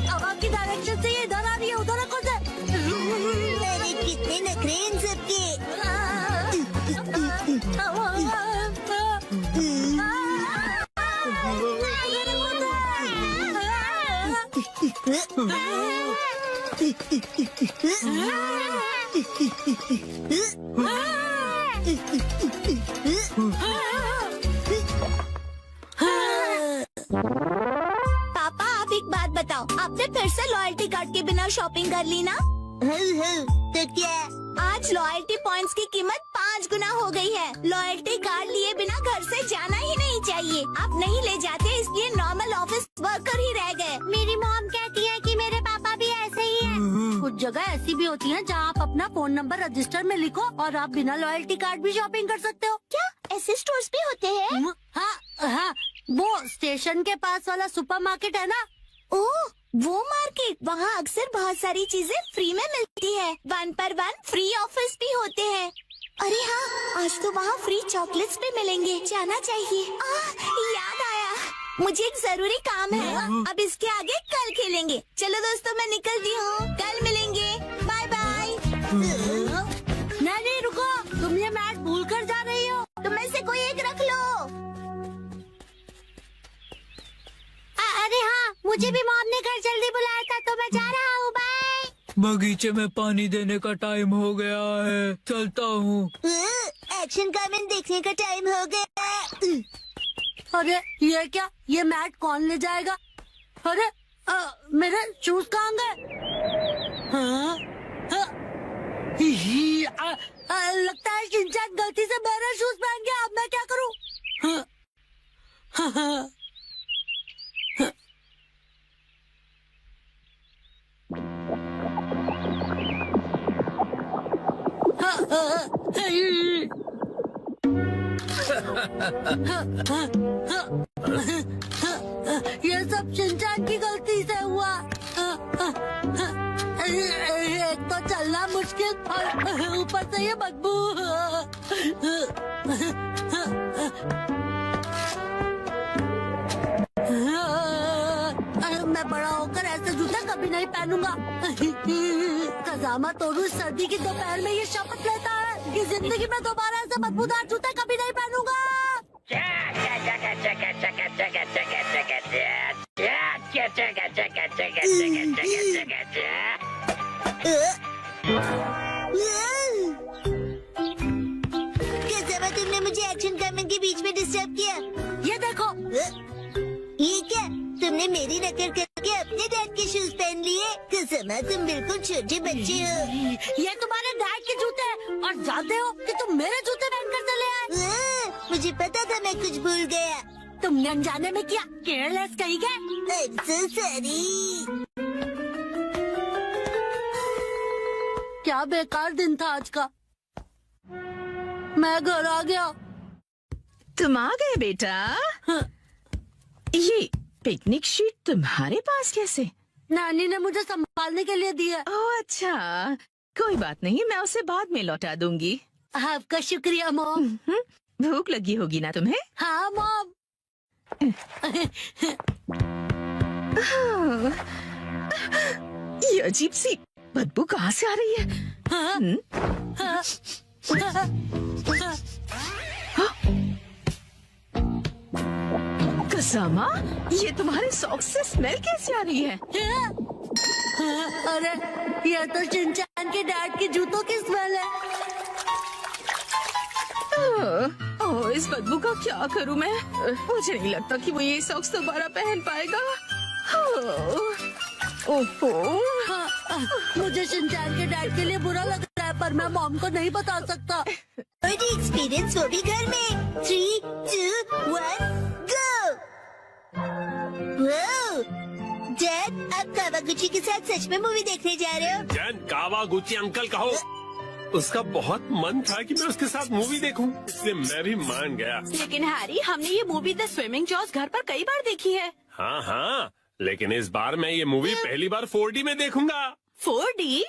अब आपकी डायरेक्शन से ये इधर आ रही है, उधर रखो से। अरे कितने नखरे इन सबके। पापा, आप एक बात बताओ, आपने फिर से लॉयल्टी कार्ड के बिना शॉपिंग कर ली ना? तो क्या? आज लॉयल्टी पॉइंट्स की कीमत 5 गुना हो गई है। लॉयल्टी कार्ड लिए बिना घर से जाना ही नहीं चाहिए। आप नहीं ले जाते, इसलिए नॉर्मल ऑफिस वर्कर ही रह गए। मेरी मॉम कहती है कि मेरे पापा भी ऐसे ही हैं। कुछ जगह ऐसी भी होती है जहाँ आप अपना फोन नंबर रजिस्टर में लिखो और आप बिना लॉयल्टी कार्ड भी शॉपिंग कर सकते हो। क्या ऐसे स्टोर्स भी होते हैं? हाँ हाँ, वो स्टेशन के पास वाला सुपरमार्केट है ना। ओह, वो मार्केट, वहाँ अक्सर बहुत सारी चीजें फ्री में मिलती है। 1 पर 1 फ्री ऑफर्स भी होते हैं। अरे हाँ, आज तो वहाँ फ्री चॉकलेट्स भी मिलेंगे, जाना चाहिए। याद आया, मुझे एक जरूरी काम है। अब इसके आगे कल खेलेंगे। चलो दोस्तों, मैं निकलती हूँ, कल मिलेंगे, बाय बाय। नहीं रुको, तुम ये मैच भूल कर जा रही हो। तुम में से कोई एक रख लो। अरे हाँ, मुझे भी मॉम ने घर जल्दी बुलाया था, तो मैं जा रहा हूँ, बाय। बगीचे में पानी देने का टाइम हो गया है, चलता हूँ। एक्शन कमेंट देखने का टाइम हो गया। अरे ये क्या, ये मैट कौन ले जाएगा? अरे मेरे शूज कहाँ गए? हाँ? लगता है शिनचैन गलती से मेरे शूज पहन गया। अब मैं क्या करूँ? ये सब शिनचैन की गलती से हुआ। एक तो चलना मुश्किल और ऊपर से ये बदबू। मैं बड़ा होकर ऐसे जूते कभी नहीं पहनूंगा। कजामा तोरू सर्दी की दोपहर में ये शपथ लेता है कि जिंदगी में दोबारा ऐसे बदबूदार जूते कभी नहीं पहनूंगा। कज़ामा, तुमने मुझे एक्शन कमेंट के बीच में डिस्टर्ब किया। ये देखो। ये क्या, तुमने मेरी नकल करके अपने डैड के शूज पहन लिए? कज़ामा, तुम बिल्कुल छोटे बच्चे हो। ये तुम्हारे डैड के जूते हैं और जानते हो कि तुम मेरे जूते पहनकर चले आए। मुझे पता था मैं कुछ भूल गया। तुमने अनजाने में किया, केयरलेस कहीं गए। I'm so sorry। क्या बेकार दिन था आज का। मैं घर आ गया। तुम आ गए बेटा। ये पिकनिक शीट तुम्हारे पास कैसे? नानी ने मुझे संभालने के लिए दी है। ओह अच्छा, कोई बात नहीं, मैं उसे बाद में लौटा दूंगी। आपका शुक्रिया मॉम। भूख लगी होगी ना तुम्हें? हाँ मॉम। ये अजीब सी बदबू कहाँ से आ रही है? कज़ामा, ये तुम्हारे सॉक्स से स्मेल कैसे आ रही है? अरे ये तो शिनचैन के डैड के जूतों की स्मेल है। ओह, इस बदबू का क्या करूं मैं? मुझे नहीं लगता कि वो ये सॉक्स दोबारा पहन पाएगा। ओहो, मुझे शिनचैन के डैड के लिए बुरा लग रहा है, पर मैं मॉम को नहीं बता सकता। एक्सपीरियंस वो भी घर में। 3, 2, 1, गो। डैड, आप कावागुची के साथ सच में मूवी देखने जा रहे हो? जन कावागुची अंकल कहो। उसका बहुत मन था कि मैं उसके साथ मूवी देखूं, इसलिए मैं भी मान गया। लेकिन हैरी, हमने ये मूवी द स्विमिंग जॉस घर पर कई बार देखी है। हाँ हाँ, लेकिन इस बार मैं ये मूवी पहली बार 4D में देखूंगा। 4D?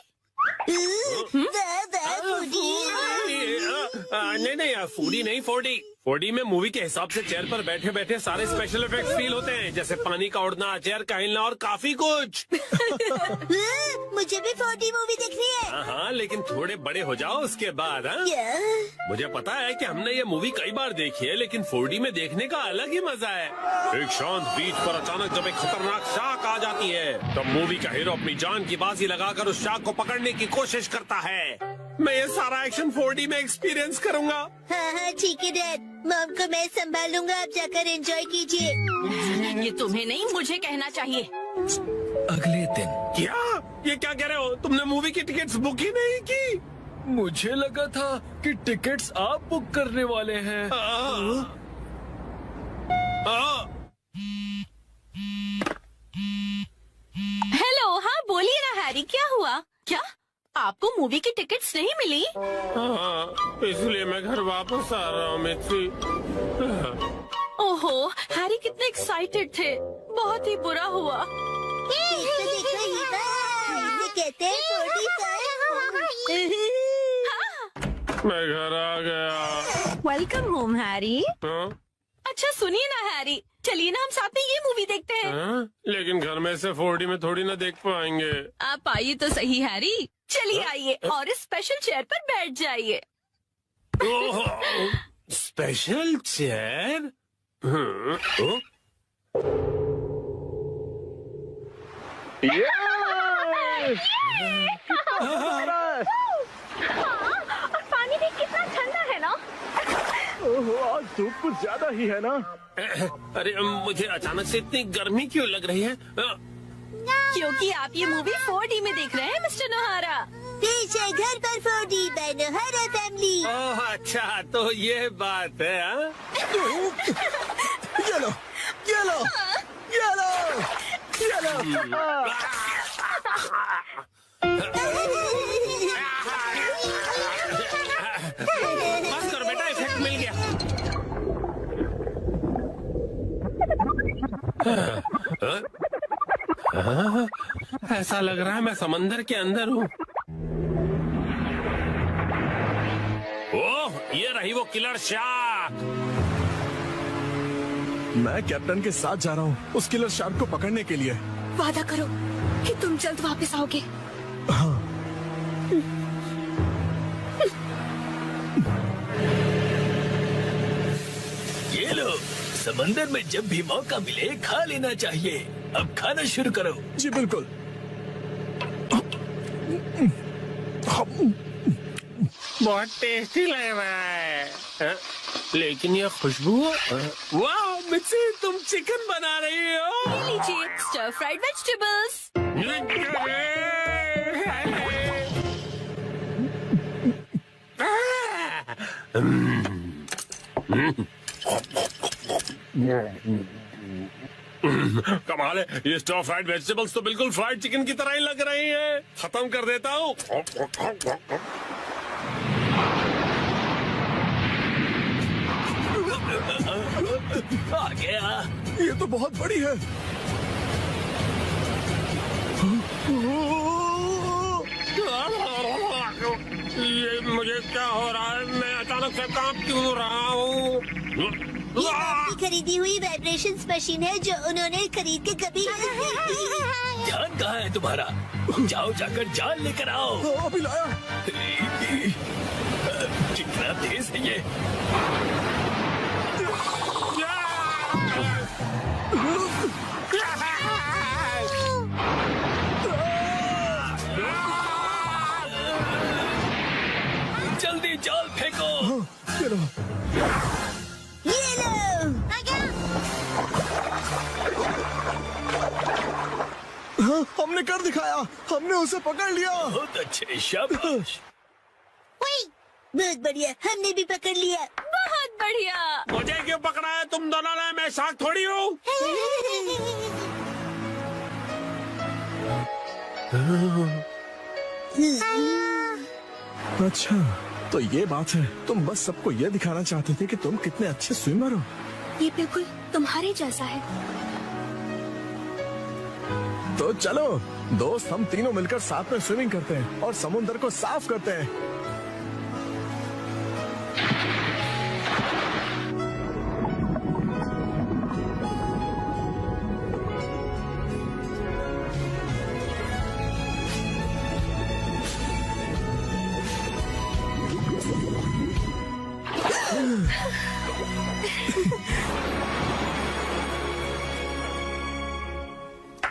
नहीं, 4D नहीं, 4D। 4D में मूवी के हिसाब से चेयर पर बैठे बैठे सारे स्पेशल इफेक्ट्स फील होते हैं, जैसे पानी का उड़ना, चेयर का हिलना और काफी कुछ। मुझे भी 4D मूवी देखनी है। हाँ, लेकिन थोड़े बड़े हो जाओ उसके बाद। हाँ, मुझे पता है कि हमने ये मूवी कई बार देखी है, लेकिन 4D में देखने का अलग ही मजा है। एक शांत बीच पर अचानक जब एक खतरनाक शार्क आ जाती है, तब मूवी का हीरो अपनी जान की बाजी लगाकर उस शार्क को पकड़ने की कोशिश करता है। मैं ये सारा एक्शन 4D में एक्सपीरियंस करूंगा। हाँ, ठीक है डैड, मॉम को मैं संभालूंगा, आप जाकर एंजॉय कीजिए। ये तुम्हें नहीं, मुझे कहना चाहिए। अगले दिन। क्या? ये क्या कह रहे हो? तुमने मूवी की टिकट्स बुक ही नहीं की? मुझे लगा था कि टिकट्स आप बुक करने वाले हैं। हेलो, हाँ बोलिए ना हैरी, क्या हुआ? क्या आपको मूवी की टिकट्स नहीं मिली? हाँ, इसलिए मैं घर वापस आ रहा हूँ मित्री। ओहो, हैरी कितने एक्साइटेड थे, बहुत ही बुरा हुआ। इसे कहते हैं 45। मैं घर आ गया। Welcome home Harry. हाँ? अच्छा सुनिए ना हैरी, चलिए ना हम साथ में ये मूवी देखते हैं। हाँ? लेकिन घर में से 4D में थोड़ी ना देख पाएंगे। आप आइए तो सही हैरी, चलिए आइए और इस स्पेशल चेयर पर बैठ जाइए। Special chair? और पानी भी कितना ठंडा है ना। आज धूप कुछ ज्यादा ही है ना। अरे मुझे अचानक से इतनी गर्मी क्यों लग रही है? क्योंकि आप ये मूवी 4D में देख रहे हैं मिस्टर नोहारा। पीछे घर पर 4D बाय नोहारा फैमिली। ओह अच्छा, तो ये बात है। हाँ? ये लो, ये लो, ये लो, ये लो। बस करो बेटा, इफेक्ट मिल गया। ऐसा लग रहा है मैं समंदर के अंदर हूँ। ओह, ये रही वो किलर शार्क। मैं कैप्टन के साथ जा रहा हूँ उस किलर शार्क को पकड़ने के लिए। वादा करो कि तुम जल्द वापस आओगे। हाँ। ये लो, समंदर में जब भी मौका मिले खा लेना चाहिए। अब खाना शुरू करो। जी बिल्कुल। बहुत टेस्टी लग रहा है। हाँ? लेकिन ये खुशबू, वाह मिक्सी, तुम चिकन बना रही हो। ये लीजिए स्टर फ्राइड वेजिटेबल्स। कमाल है, ये स्टर फ्राइड वेजिटेबल्स तो बिल्कुल फ्राइड चिकन की तरह ही लग रही हैं। खत्म कर देता हूँ। आ गया। ये तो बहुत बड़ी है। ये मुझे क्या हो रहा है? मैं अचानक से कांप क्यों रहा हूँ? ये आपकी खरीदी हुई वाइब्रेशन मशीन है जो उन्होंने खरीद के कभी जान कहाँ है तुम्हारा? जाओ जाकर जान लेकर आओ। अभी लाया। कितना तेज है ये। जल्दी जाल फेंको। ये लो। ये लो। हाँ, हमने कर दिखाया। हमने उसे पकड़ लिया। बहुत अच्छे, शाबाश। बहुत बढ़िया, हमने भी पकड़ लिया। बहुत बढ़िया। मुझे क्यों पकड़ा है तुम दोनों ने? मैं शार्क थोड़ी हूँ। अच्छा, तो ये बात है। तुम बस सबको ये दिखाना चाहते थे कि तुम कितने अच्छे स्विमर हो। ये बिल्कुल तुम्हारे जैसा है। तो चलो दोस्त, हम तीनों मिलकर साथ में स्विमिंग करते हैं और समुद्र को साफ करते हैं।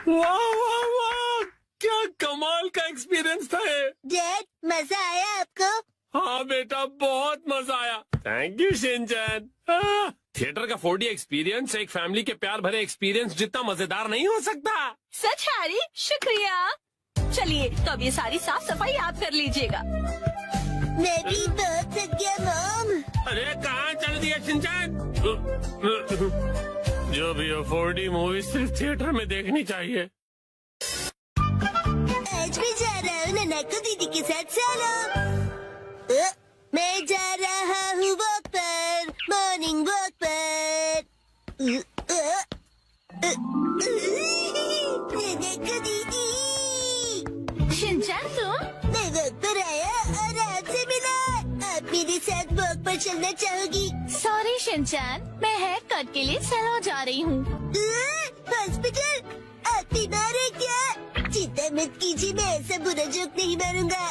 वाह वाह वाह, क्या कमाल का एक्सपीरियंस था ये। डैड, मजा आया आपको? हाँ बेटा, बहुत मजा आया। Thank you Shinchan. थिएटर का 4D एक्सपीरियंस एक फैमिली के प्यार भरे एक्सपीरियंस जितना मजेदार नहीं हो सकता। सच हैरी, शुक्रिया। चलिए तो अब ये सारी साफ सफाई आप कर लीजिएगा। मैं भी बहुत थक गया मॉम। अरे कहाँ चल दिया शिनचैन? जो भी हो, 4D मूवी सिर्फ थिएटर में देखनी चाहिए। आज मैं जा रहा हूँ ननाको दीदी के साथ सालों। मैं जा रहा हूँ वॉक पर, मॉर्निंग वॉक पर। ननाको दीदी। शिनचैन तुम? मैं वॉक पर आया और आपसे मिला। आप मेरे चलना चाहोगी? सॉरी शिनचैन, मैं हेयर कट के लिए सैलून जा रही हूँ। हॉस्पिटल? आप बीमार है क्या? चिंता मत कीजिए, मैं ऐसा बुरा जोक नहीं मारूंगा।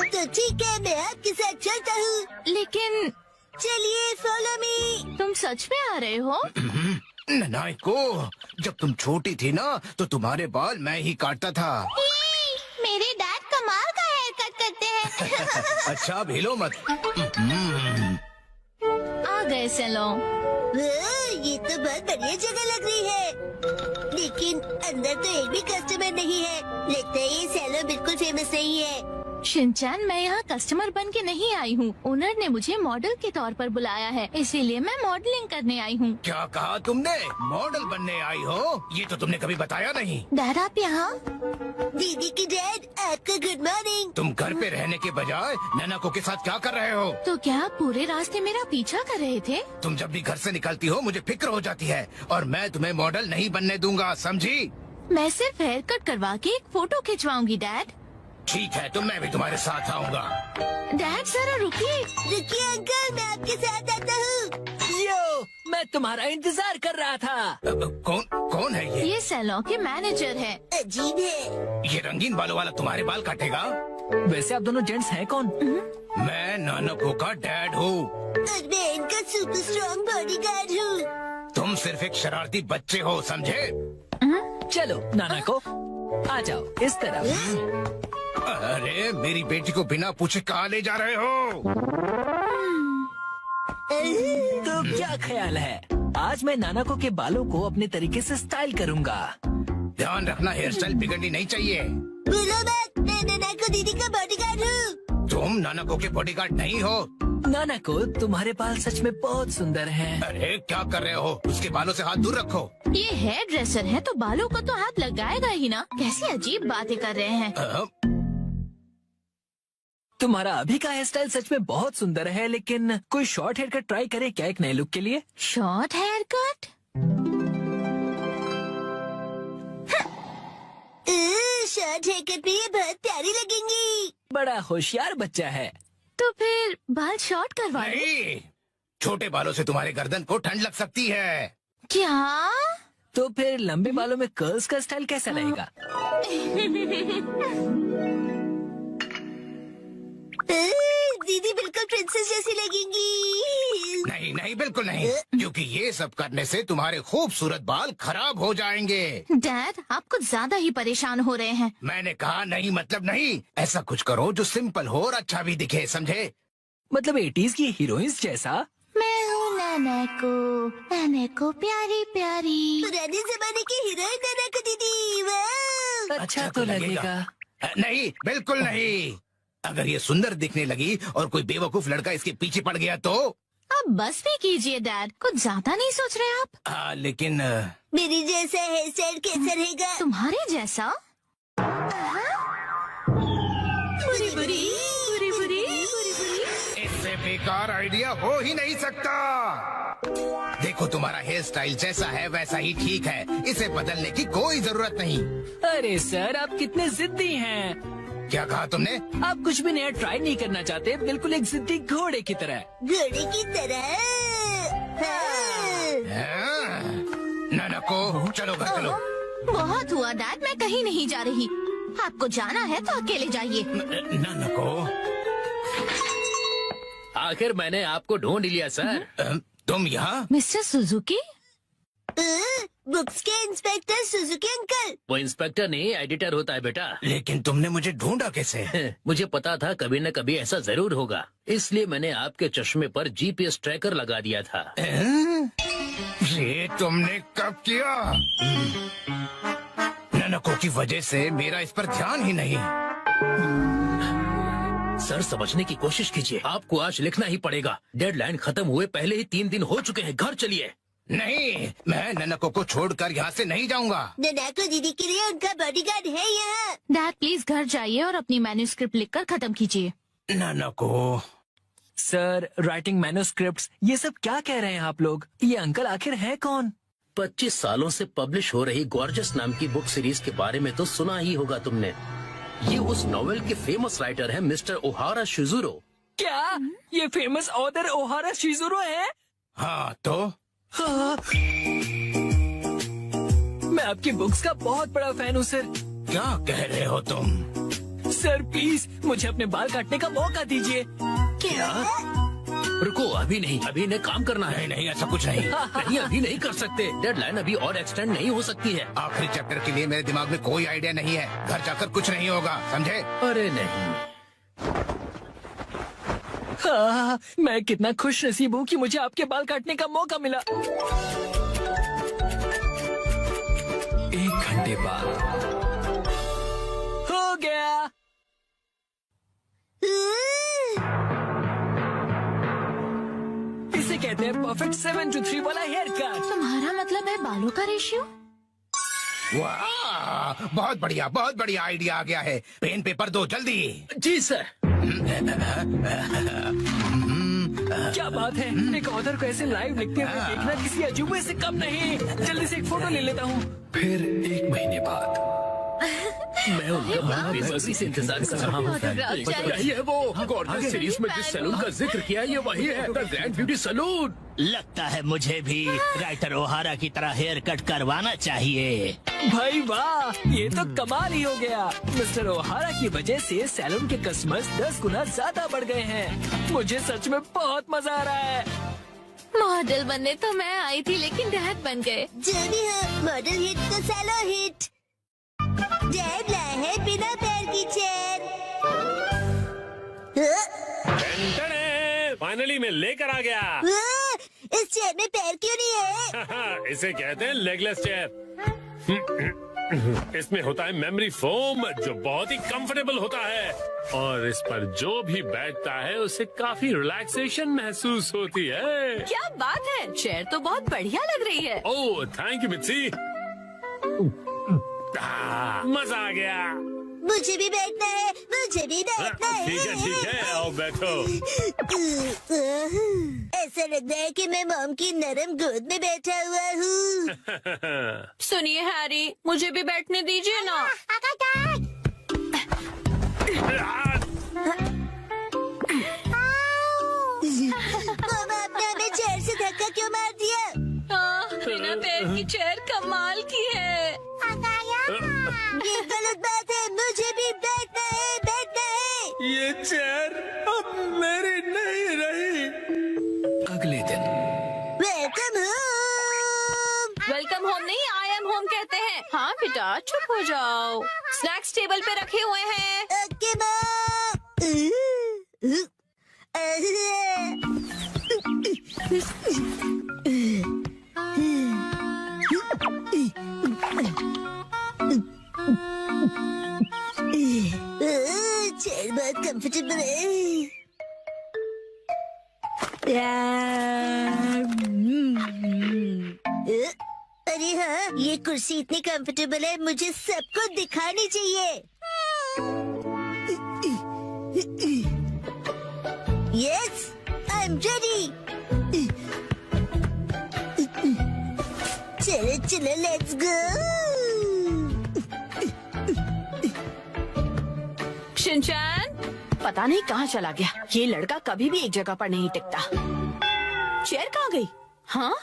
तो ठीक है, मैं आपके साथ चलता हूँ। लेकिन चलिए, फॉलो मी। तुम सच में आ रहे हो? नाइको, जब तुम छोटी थी ना तो तुम्हारे बाल मैं ही काटता था। मेरे डैड कमाल का हेयर कट करते हैं। अच्छा, अब हिलो मत। आ गए सैलून। ये तो बहुत बढ़िया जगह लग रही है, लेकिन अंदर तो एक भी कस्टमर नहीं है। लगता है ये सैलून बिल्कुल फेमस नहीं है। शिनचैन, मैं यहाँ कस्टमर बन के नहीं आई हूँ। ओनर ने मुझे मॉडल के तौर पर बुलाया है, इसीलिए मैं मॉडलिंग करने आई हूँ। क्या कहा तुमने? मॉडल बनने आई हो? ये तो तुमने कभी बताया नहीं। डैड, आप यहाँ? दीदी की डैड, आपका गुड मॉर्निंग। तुम घर पे रहने के बजाय नैनाको के साथ क्या कर रहे हो? तो क्या आप पूरे रास्ते मेरा पीछा कर रहे थे? तुम जब भी घर से निकलती हो मुझे फिक्र हो जाती है, और मैं तुम्हें मॉडल नहीं बनने दूंगा, समझी? मैं सिर्फ हेयर कट करवा के एक फोटो खिंचवाऊंगी डैड। ठीक है, तो मैं भी तुम्हारे साथ आऊंगा। डैड जरा रुकिए। रुकिए अंकल, मैं आपके साथ आता हूँ। यो, मैं तुम्हारा इंतजार कर रहा था। कौन है ये? ये सैलून के मैनेजर है। अजीब है। ये रंगीन बालों वाला तुम्हारे बाल काटेगा? वैसे आप दोनों जेंट्स हैं कौन? मैं नानको का डैड हूँ। और मैं इनका सुपर स्ट्रॉन्ग बॉडीगार्ड हूँ। तुम सिर्फ एक शरारती बच्चे हो, समझे? चलो नाना को आ जाओ इस तरफ। अरे, मेरी बेटी को बिना पूछे कहाँ ले जा रहे हो? तो क्या ख्याल है, आज मैं नानाको के बालों को अपने तरीके से स्टाइल करूंगा। ध्यान रखना, हेयर स्टाइल बिगड़नी नहीं चाहिए। बोलो मत, मैं नानाको दीदी का बॉडीगार्ड हूँ। तुम नानको के बॉडीगार्ड नहीं हो। नानाको, तुम्हारे बाल सच में बहुत सुंदर हैं। अरे क्या कर रहे हो? उसके बालों से हाथ दूर रखो। ये हेयर ड्रेसर है तो बालों को तो हाथ लगाएगा ही ना। कैसी अजीब बातें कर रहे हैं। तुम्हारा अभी का हेयर स्टाइल सच में बहुत सुंदर है, लेकिन कोई शॉर्ट हेयर कट ट्राई करें क्या एक नए लुक के लिए? Short hair cut? Short hair cut में ये बहुत प्यारी लगेंगी। बड़ा होशियार बच्चा है। तो फिर बाल शॉर्ट करवा लो। नहीं, छोटे बालों से तुम्हारे गर्दन को ठंड लग सकती है। क्या? तो फिर लंबे बालों में कर्ल्स का स्टाइल कैसा रहेगा? दीदी बिल्कुल प्रिंसेस जैसी लगेंगी। नहीं नहीं, बिल्कुल नहीं, क्योंकि ये सब करने से तुम्हारे खूबसूरत बाल खराब हो जाएंगे। डैड, आप कुछ ज्यादा ही परेशान हो रहे हैं। मैंने कहा नहीं मतलब नहीं। ऐसा कुछ करो जो सिंपल हो और अच्छा भी दिखे, समझे? मतलब 80s की हीरोइंस जैसा? मैं हूँ नानाको प्यारी प्यारी। पुराने जमाने की हीरोइन नानाको दीदी। वाह! अच्छा तो लगेगा। नहीं, बिल्कुल नहीं। अगर ये सुंदर दिखने लगी और कोई बेवकूफ लड़का इसके पीछे पड़ गया तो? अब बस भी कीजिए डैड, कुछ ज्यादा नहीं सोच रहे आप? लेकिन मेरी जैसा हेयर स्टाइल कैसा रहेगा? तुम्हारे जैसा? बुरी बुरी बुरी बुरी बुरी बुरी। इससे बेकार आइडिया हो ही नहीं सकता। देखो, तुम्हारा हेयर स्टाइल जैसा है वैसा ही ठीक है, इसे बदलने की कोई जरूरत नहीं। अरे सर, आप कितने जिद्दी हैं। क्या कहा तुमने? आप कुछ भी नया ट्राई नहीं करना चाहते, बिल्कुल एक जिद्दी घोड़े की तरह। घोड़े की तरह? नानाको, चलो घर चलो। बहुत हुआ डैड, मैं कहीं नहीं जा रही। आपको जाना है तो अकेले जाइए। नानाको, आखिर मैंने आपको ढूंढ लिया सर। तुम यहाँ? Mister Suzuki? बुक्स के इंस्पेक्टर सुजुकी अंकल। वो इंस्पेक्टर नहीं, एडिटर होता है बेटा। लेकिन तुमने मुझे ढूंढा कैसे? मुझे पता था कभी न कभी ऐसा जरूर होगा, इसलिए मैंने आपके चश्मे पर जीपीएस ट्रैकर लगा दिया था। ये तुमने कब किया? नानाको की वजह से मेरा इस पर ध्यान ही नहीं। सर, समझने की कोशिश कीजिए, आपको आज लिखना ही पड़ेगा। डेडलाइन खत्म हुए पहले ही 3 दिन हो चुके हैं। घर चलिए। नहीं, मैं नानाको को छोड़कर यहाँ से नहीं जाऊँगा। नानाको दीदी के लिए उनका बॉडीगार्ड है यहाँ। डैड प्लीज घर जाइए और अपनी मैन्युस्क्रिप्ट लिखकर खत्म कीजिए। नानाको। सर, राइटिंग मैन्युस्क्रिप्ट्स, ये सब क्या कह रहे हैं आप लोग? ये अंकल आखिर है कौन? 25 सालों से पब्लिश हो रही गॉर्जस नाम की बुक सीरीज के बारे में तो सुना ही होगा तुमने। ये उस नॉवेल के फेमस राइटर हैं मिस्टर ओहारा शिजुरो। क्या ये फेमस ऑथर ओहारा शिजुरो है? हाँ तो हाँ। मैं आपकी बुक्स का बहुत बड़ा फैन हूँ सर। क्या कह रहे हो तुम? सर प्लीज मुझे अपने बाल काटने का मौका दीजिए। क्या? रुको, अभी नहीं, अभी इन्हें काम करना है। नहीं ऐसा कुछ नहीं। नहीं, अभी नहीं कर सकते। डेडलाइन अभी और एक्सटेंड नहीं हो सकती है। आखिरी चैप्टर के लिए मेरे दिमाग में कोई आइडिया नहीं है। घर जाकर कुछ नहीं होगा, समझे? अरे नहीं। हाँ, मैं कितना खुश नसीब हूँ कि मुझे आपके बाल काटने का मौका मिला। 1 घंटे बाद हो गया। इसे कहते हैं परफेक्ट 7-3 वाला हेयर कट। तुम्हारा मतलब है बालों का रेशियो? वाह, बहुत बढ़िया आइडिया आ गया है। पेन पेपर दो जल्दी। जी सर। क्या बात है, एक ऑथर को ऐसे लाइव लिखते हुए देखना किसी अजूबे से कम नहीं। जल्दी से एक फोटो ले लेता हूँ। फिर 1 महीने बाद मैं उनका बड़ा बेसब्री से इंतजार कर रहा हूँ। ये वो गॉर्जियस सीरीज में जिस सैलून का जिक्र किया, ये वही है, द ग्रैंड ब्यूटी सैलून। लगता है मुझे भी राइटर ओहारा की तरह हेयर कट करवाना चाहिए। भाई वाह, ये तो कमाल ही हो गया। मिस्टर ओहारा की वजह से सैलून के कस्टमर्स 10 गुना ज्यादा बढ़ गए हैं। मुझे सच में बहुत मजा आ रहा है। मॉडल बनने तो मैं आई थी, लेकिन डैड बन गए। जो भी हो, मॉडल हिट तो सैलो हिट। डैड लाए है बिना पैर की चेयर। फाइनली मैं लेकर आ गया। इस चेयर में पैर क्यों नहीं है? इसे कहते हैं लेगलेस चेयर। इसमें होता है मेमोरी फोम, जो बहुत ही कंफर्टेबल होता है, और इस पर जो भी बैठता है उसे काफी रिलैक्सेशन महसूस होती है। क्या बात है, चेयर तो बहुत बढ़िया लग रही है। Oh thank you Mitsi. मजा आ गया। मुझे भी बैठना है, मुझे भी बैठना है। ठीक है, आओ बैठो। ऐसा लग रहा है कि मैं मॉम की नरम गोद में बैठा हुआ हूँ। सुनिए हैरी, मुझे भी बैठने दीजिए ना। मॉम, आपने हमें चेयर से धक्का क्यों मार दिया? बिना पैर की चेयर कमाल की है। ये गलत बात है, मुझे भी बैठना है, बैठना है। ये चेयर अब मेरी नहीं रही। अगले दिन वेलकम होम। वेलकम होम नहीं, आई एम होम कहते हैं। हाँ बेटा, चुप हो जाओ। स्नैक्स टेबल पे रखे हुए हैं। Okay mom. चेयर बहुत कंफर्टेबल है। अरे हाँ, ये कुर्सी इतनी कंफर्टेबल है, मुझे सबको दिखानी चाहिए। Yes, I am ready. चलो चलो, लेट्स गो। शिनचैन, पता नहीं कहाँ चला गया। ये लड़का कभी भी एक जगह पर नहीं टिकता। चेयर कहाँ गई? हाँ,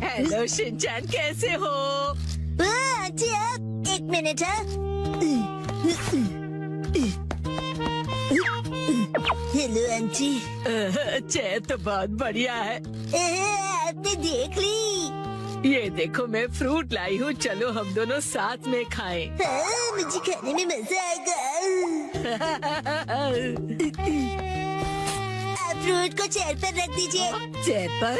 हेलो शिनचैन, कैसे हो? आंटी आप 1 मिनट। Hello aunty. चेयर तो बहुत बढ़िया है। आपने देख ली? ये देखो, मैं फ्रूट लाई हूँ, चलो हम दोनों साथ में खाएं। हाँ, मुझे खाने में मजा आएगा। आप फ्रूट को चेयर पर रख दीजिए। चेयर पर?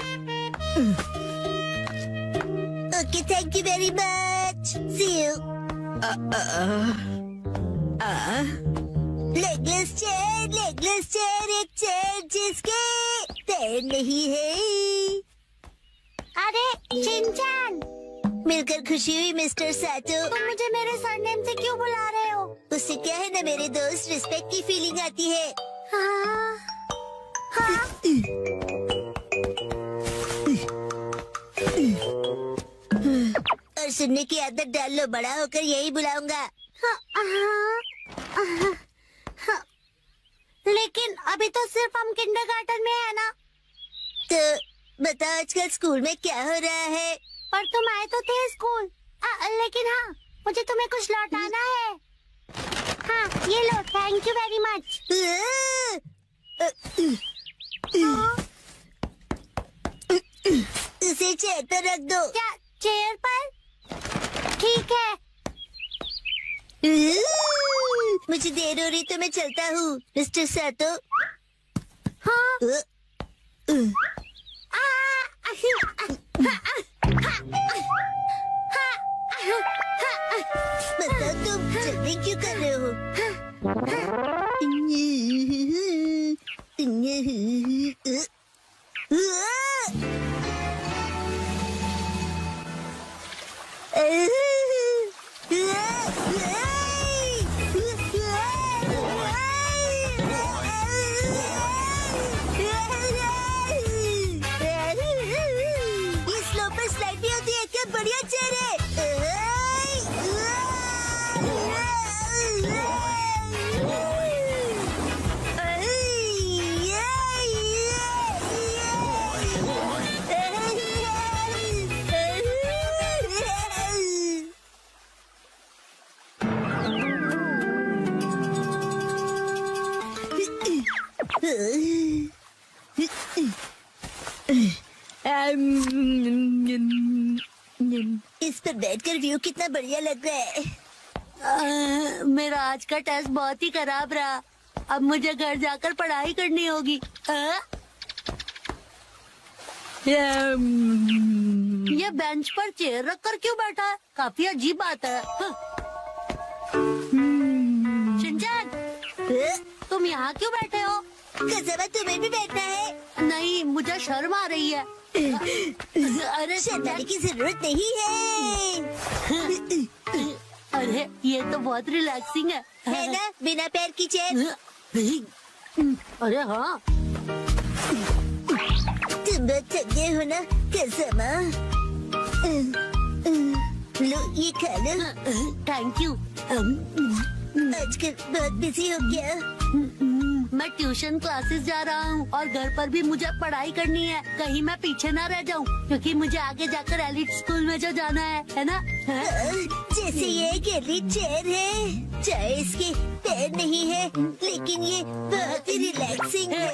Okay, thank you very much. See you. Legless chair, एक चेयर जिसके पैर नहीं है। अरे शिनचैन, मिलकर खुशी हुई मिस्टर साटो। तुम मुझे मेरे सरनेम से क्यों बुला रहे हो? उससे क्या है ना मेरे दोस्त, रिस्पेक्ट की फीलिंग आती है। हाँ, हाँ। और सुनने की आदत डाल लो, बड़ा होकर यही बुलाऊंगा। हाँ, हाँ। लेकिन अभी तो सिर्फ हम किंडरगार्टन में है ना। तो बता आजकल स्कूल में क्या हो रहा है? पर तुम आए तो थे स्कूल। लेकिन हाँ, मुझे तुम्हें कुछ लौटाना है। हाँ, ये लो, थैंक यू वेरी मच। उसे चेयर पर रख दो। क्या चेयर पर? ठीक है। मुझे देर हो रही तो मैं चलता हूँ, मिस्टर सातो। हाँ। बताओ तुम जल्दी क्यों कर रहे हो? बढ़िया चेहरे। इस पर बैठकर व्यू कितना बढ़िया लग रहा है। मेरा आज का टेस्ट बहुत ही खराब रहा। अब मुझे घर जाकर पढ़ाई करनी होगी। ये बेंच पर चेयर रखकर क्यों बैठा है? काफी अजीब बात है। शिनचैन, तुम यहाँ क्यों बैठे हो? कज़ामा, तुम्हें भी बैठना है? नहीं, मुझे शर्म आ रही है। अरे शर्माने की जरूरत नहीं है। अरे ये तो बहुत रिलैक्सिंग है ना, बिना पैर की चेयर। अरे हाँ, तुम बहुत थक गए हो ना कज़ामा? लो ये खा लो। Thank you. आजकल बहुत बिजी हो गया। मैं ट्यूशन क्लासेस जा रहा हूँ और घर पर भी मुझे पढ़ाई करनी है। कहीं मैं पीछे ना रह जाऊँ, क्योंकि मुझे आगे जाकर एलिट स्कूल में जो जाना है ना? जैसे ये एक एलिट चेयर है, चाहे इसके पैर नहीं है, लेकिन ये बहुत ही रिलैक्सिंग है।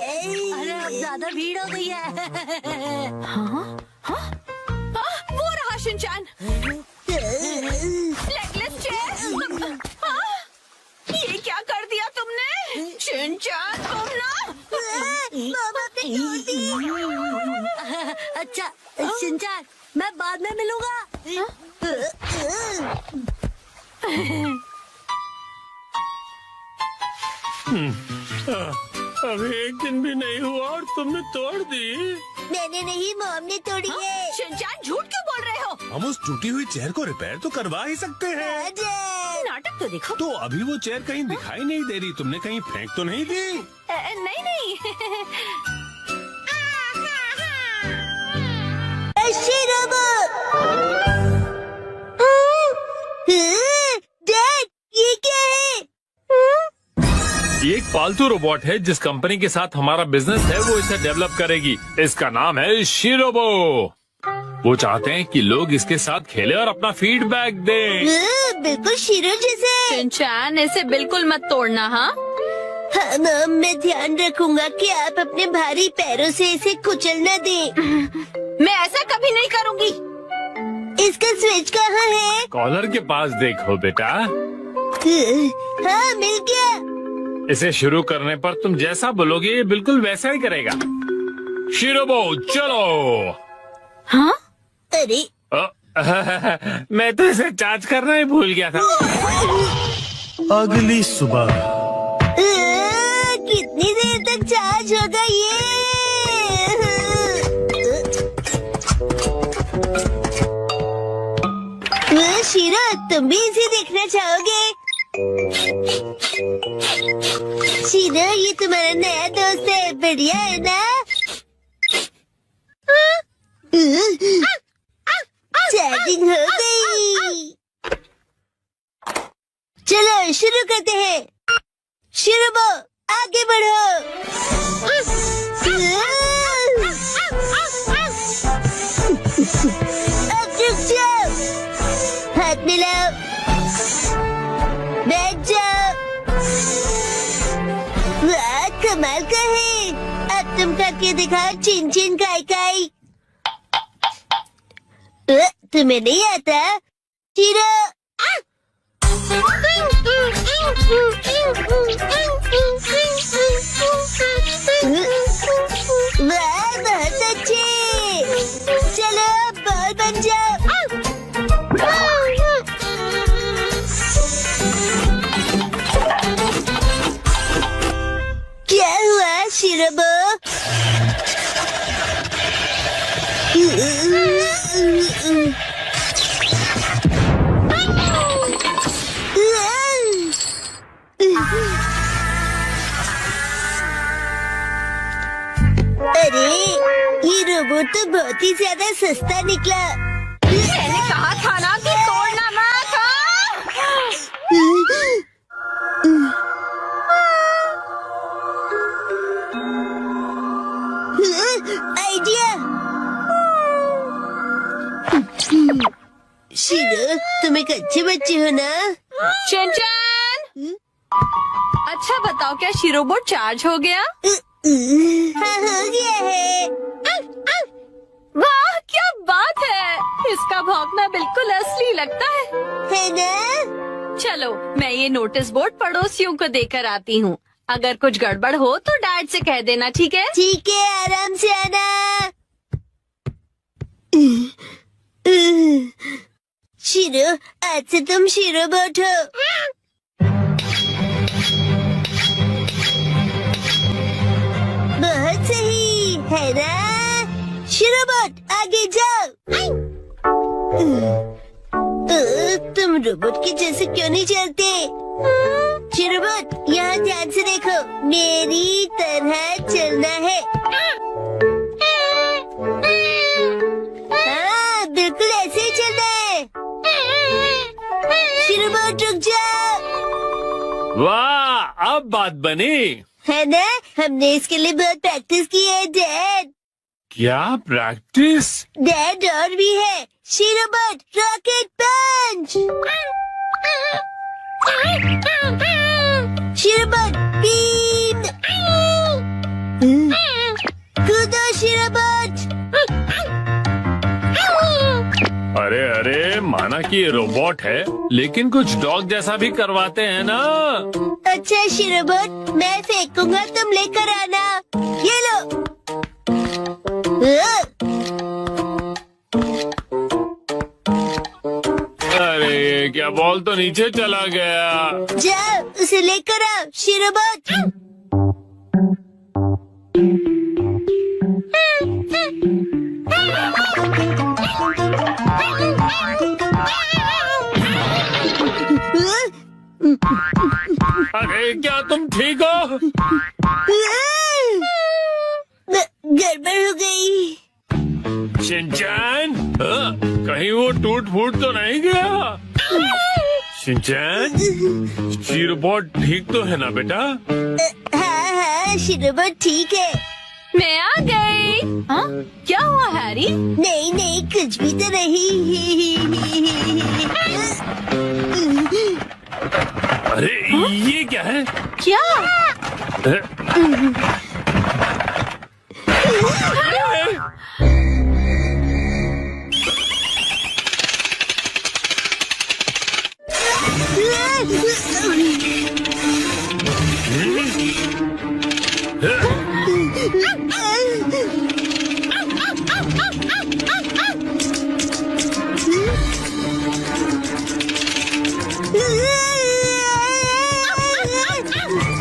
अरे अब ज्यादा भीड़ हो गई है। हाँ? हाँ? वो रहा शिनचैन। Legless chair. हाँ? ये क्या कर दिया तुमने? शिनचैन, तुम ना। मामा ने तोड़ दी। अच्छा शिनचैन, मैं बाद में मिलूंगा। अभी एक दिन भी नहीं हुआ और तुमने तोड़ दी। मैंने नहीं, मॉम ने तोड़ी है। शिनचैन, झूठ क्यों बोल रहे हो? हम उस टूटी हुई चेयर को रिपेयर तो करवा ही सकते हैं। नाटक तो देखो। तो अभी वो चेयर कहीं दिखाई नहीं दे रही, तुमने कहीं फेंक तो नहीं दी? नहीं नहीं। डैड, ये क्या है? ये एक पालतू रोबोट है। जिस कंपनी के साथ हमारा बिजनेस है वो इसे डेवलप करेगी। इसका नाम है शिरोबो। वो चाहते हैं कि लोग इसके साथ खेलें और अपना फीडबैक दें। बिल्कुल शीरो जैसे। शिनचैन, इसे बिल्कुल मत तोड़ना। हाँ हाँ मॉम, मैं ध्यान रखूंगा कि आप अपने भारी पैरों से इसे कुचल न दें। मैं ऐसा कभी नहीं करूँगी। इसका स्विच कहाँ है? कॉलर के पास देखो बेटा। हाँ, मिल गया। इसे शुरू करने पर तुम जैसा बोलोगे ये बिल्कुल वैसा ही करेगा। शिरोबो चलो। हाँ? अरे मैं तो इसे चार्ज करना ही भूल गया था। अगली सुबह कितनी देर तक चार्ज होगा ये? शीरो, तुम भी इसे देखना चाहोगे? शीरो, ये तुम्हारा नया दोस्त है, बढ़िया है ना? चार्जिंग हो गई। चलो शुरू करते हैं। शिरोबो आगे बढ़ो। अब रुक जाओ, हाथ मिलाओ, बैठ जाओ। वाह कमाल का है। अब तुम करके दिखाओ चिन चिन काई काई। तुम्हें नहीं आता शिरो? वाह बहुत अच्छे। चलो बॉल बन जाओ। क्या हुआ शिरोबो? अरे ये रोबोट तो बहुत ही ज्यादा सस्ता निकला। मैंने कहा था ना कि तोड़ना मत। आइडिया। शिरो तुम एक अच्छे बच्चे हो ना? चिंचन, अच्छा बताओ क्या शिरोबोट चार्ज हो गया? हाँ हो गया है। वाह क्या बात है, इसका भौंकना बिल्कुल असली लगता है ना? चलो मैं ये नोटिस बोर्ड पड़ोसियों को देकर आती हूँ। अगर कुछ गड़बड़ हो तो डैड से कह देना, ठीक है? ठीक है, आराम से आना। शिरो आज से तुम शिरोबोट हो। बहुत सही है ना? शिरोबोट आगे जाओ। तुम रोबोट के जैसे क्यों नहीं चलते? शिरोबोट यहाँ ध्यान से देखो, मेरी तरह चलना है। हाँ बिल्कुल ऐसे ही चलना है। शिरोबोट रुक जाओ। वाह अब बात बनी है ना? हमने इसके लिए बहुत प्रैक्टिस की है डैड। क्या प्रैक्टिस? डैड और भी है। शिरोबोट रॉकेट पंच। शिरोबोट बीम। कूदो शिरोबोट। अरे अरे माना कि ये रोबोट है लेकिन कुछ डॉग जैसा भी करवाते हैं ना। अच्छा शिरोबोट मैं फेंकूंगा, तुम लेकर आना। ये लो। अरे क्या बॉल तो नीचे चला गया। जाओ उसे लेकर आओ शिरोबोट। अरे क्या तुम ठीक हो? गड़बड़ हो गई। शिनचैन कहीं वो टूट फूट तो नहीं गया? शिनचैन शिरोबोट ठीक तो है ना बेटा? हाँ हाँ शिरोबोट ठीक है। मैं आ गई। हाँ? क्या हुआ हैरी? नहीं नहीं कुछ भी तो नहीं। अरे ये क्या है? क्या?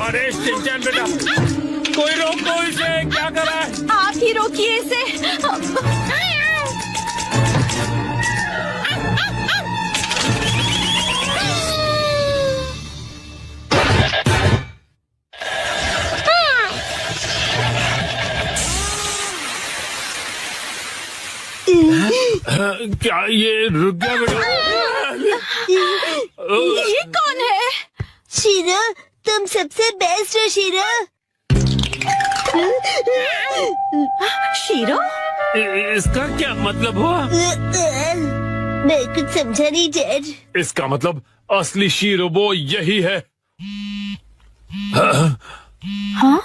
अरे शिनचैन बेटा कोई रोको इसे, क्या कर रहा है? आप ही रोकिए इसे। क्या ये रुक गया बेटा? ये कौन है? शिरो तुम सबसे बेस्ट हो शीरो। शीरो, इसका क्या मतलब हुआ? मैं कुछ समझा नहीं डैड। इसका मतलब असली शीरोबो यही है। हाँ?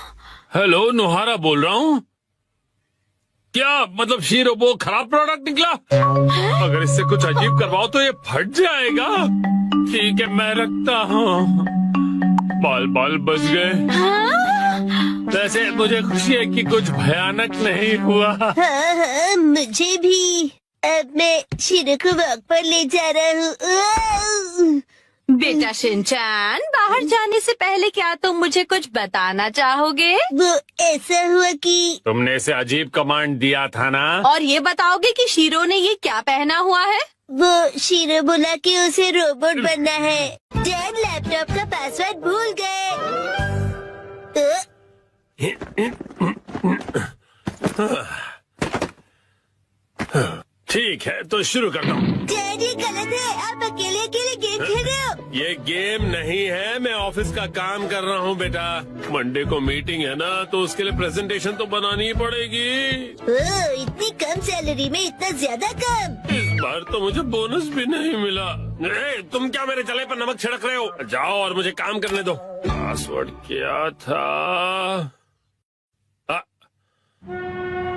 हेलो, नोहारा बोल रहा हूँ। क्या मतलब शीरोबो खराब प्रोडक्ट निकला? अगर इससे कुछ अजीब करवाओ तो ये फट जाएगा। ठीक है, मैं रखता हूँ। बाल बाल बच गए। वैसे मुझे खुशी है कि कुछ भयानक नहीं हुआ। हाँ, मुझे भी। अब मैं शीरो को वॉक पर ले जा रहा हूँ। बेटा शिनचैन, बाहर जाने से पहले क्या तुम मुझे कुछ बताना चाहोगे? वो ऐसा हुआ कि तुमने इसे अजीब कमांड दिया था ना? और ये बताओगे कि शीरो ने ये क्या पहना हुआ है? वो शीरो बोला कि उसे रोबोट बनना है। डैड लैपटॉप का पासवर्ड भूल गए। ठीक है, तो शुरू करता हूँ। डैड ये गलत है, आप अकेले अकेले गेम खेल रहे हो। ये गेम नहीं है, मैं ऑफिस का काम कर रहा हूँ बेटा। मंडे को मीटिंग है ना, तो उसके लिए प्रेजेंटेशन तो बनानी ही पड़ेगी। इतनी कम सैलरी में इतना ज्यादा कम। इस बार तो मुझे बोनस भी नहीं मिला। तुम क्या मेरे चले पर नमक छिड़क रहे हो? जाओ और मुझे काम करने दो। पासवर्ड क्या था?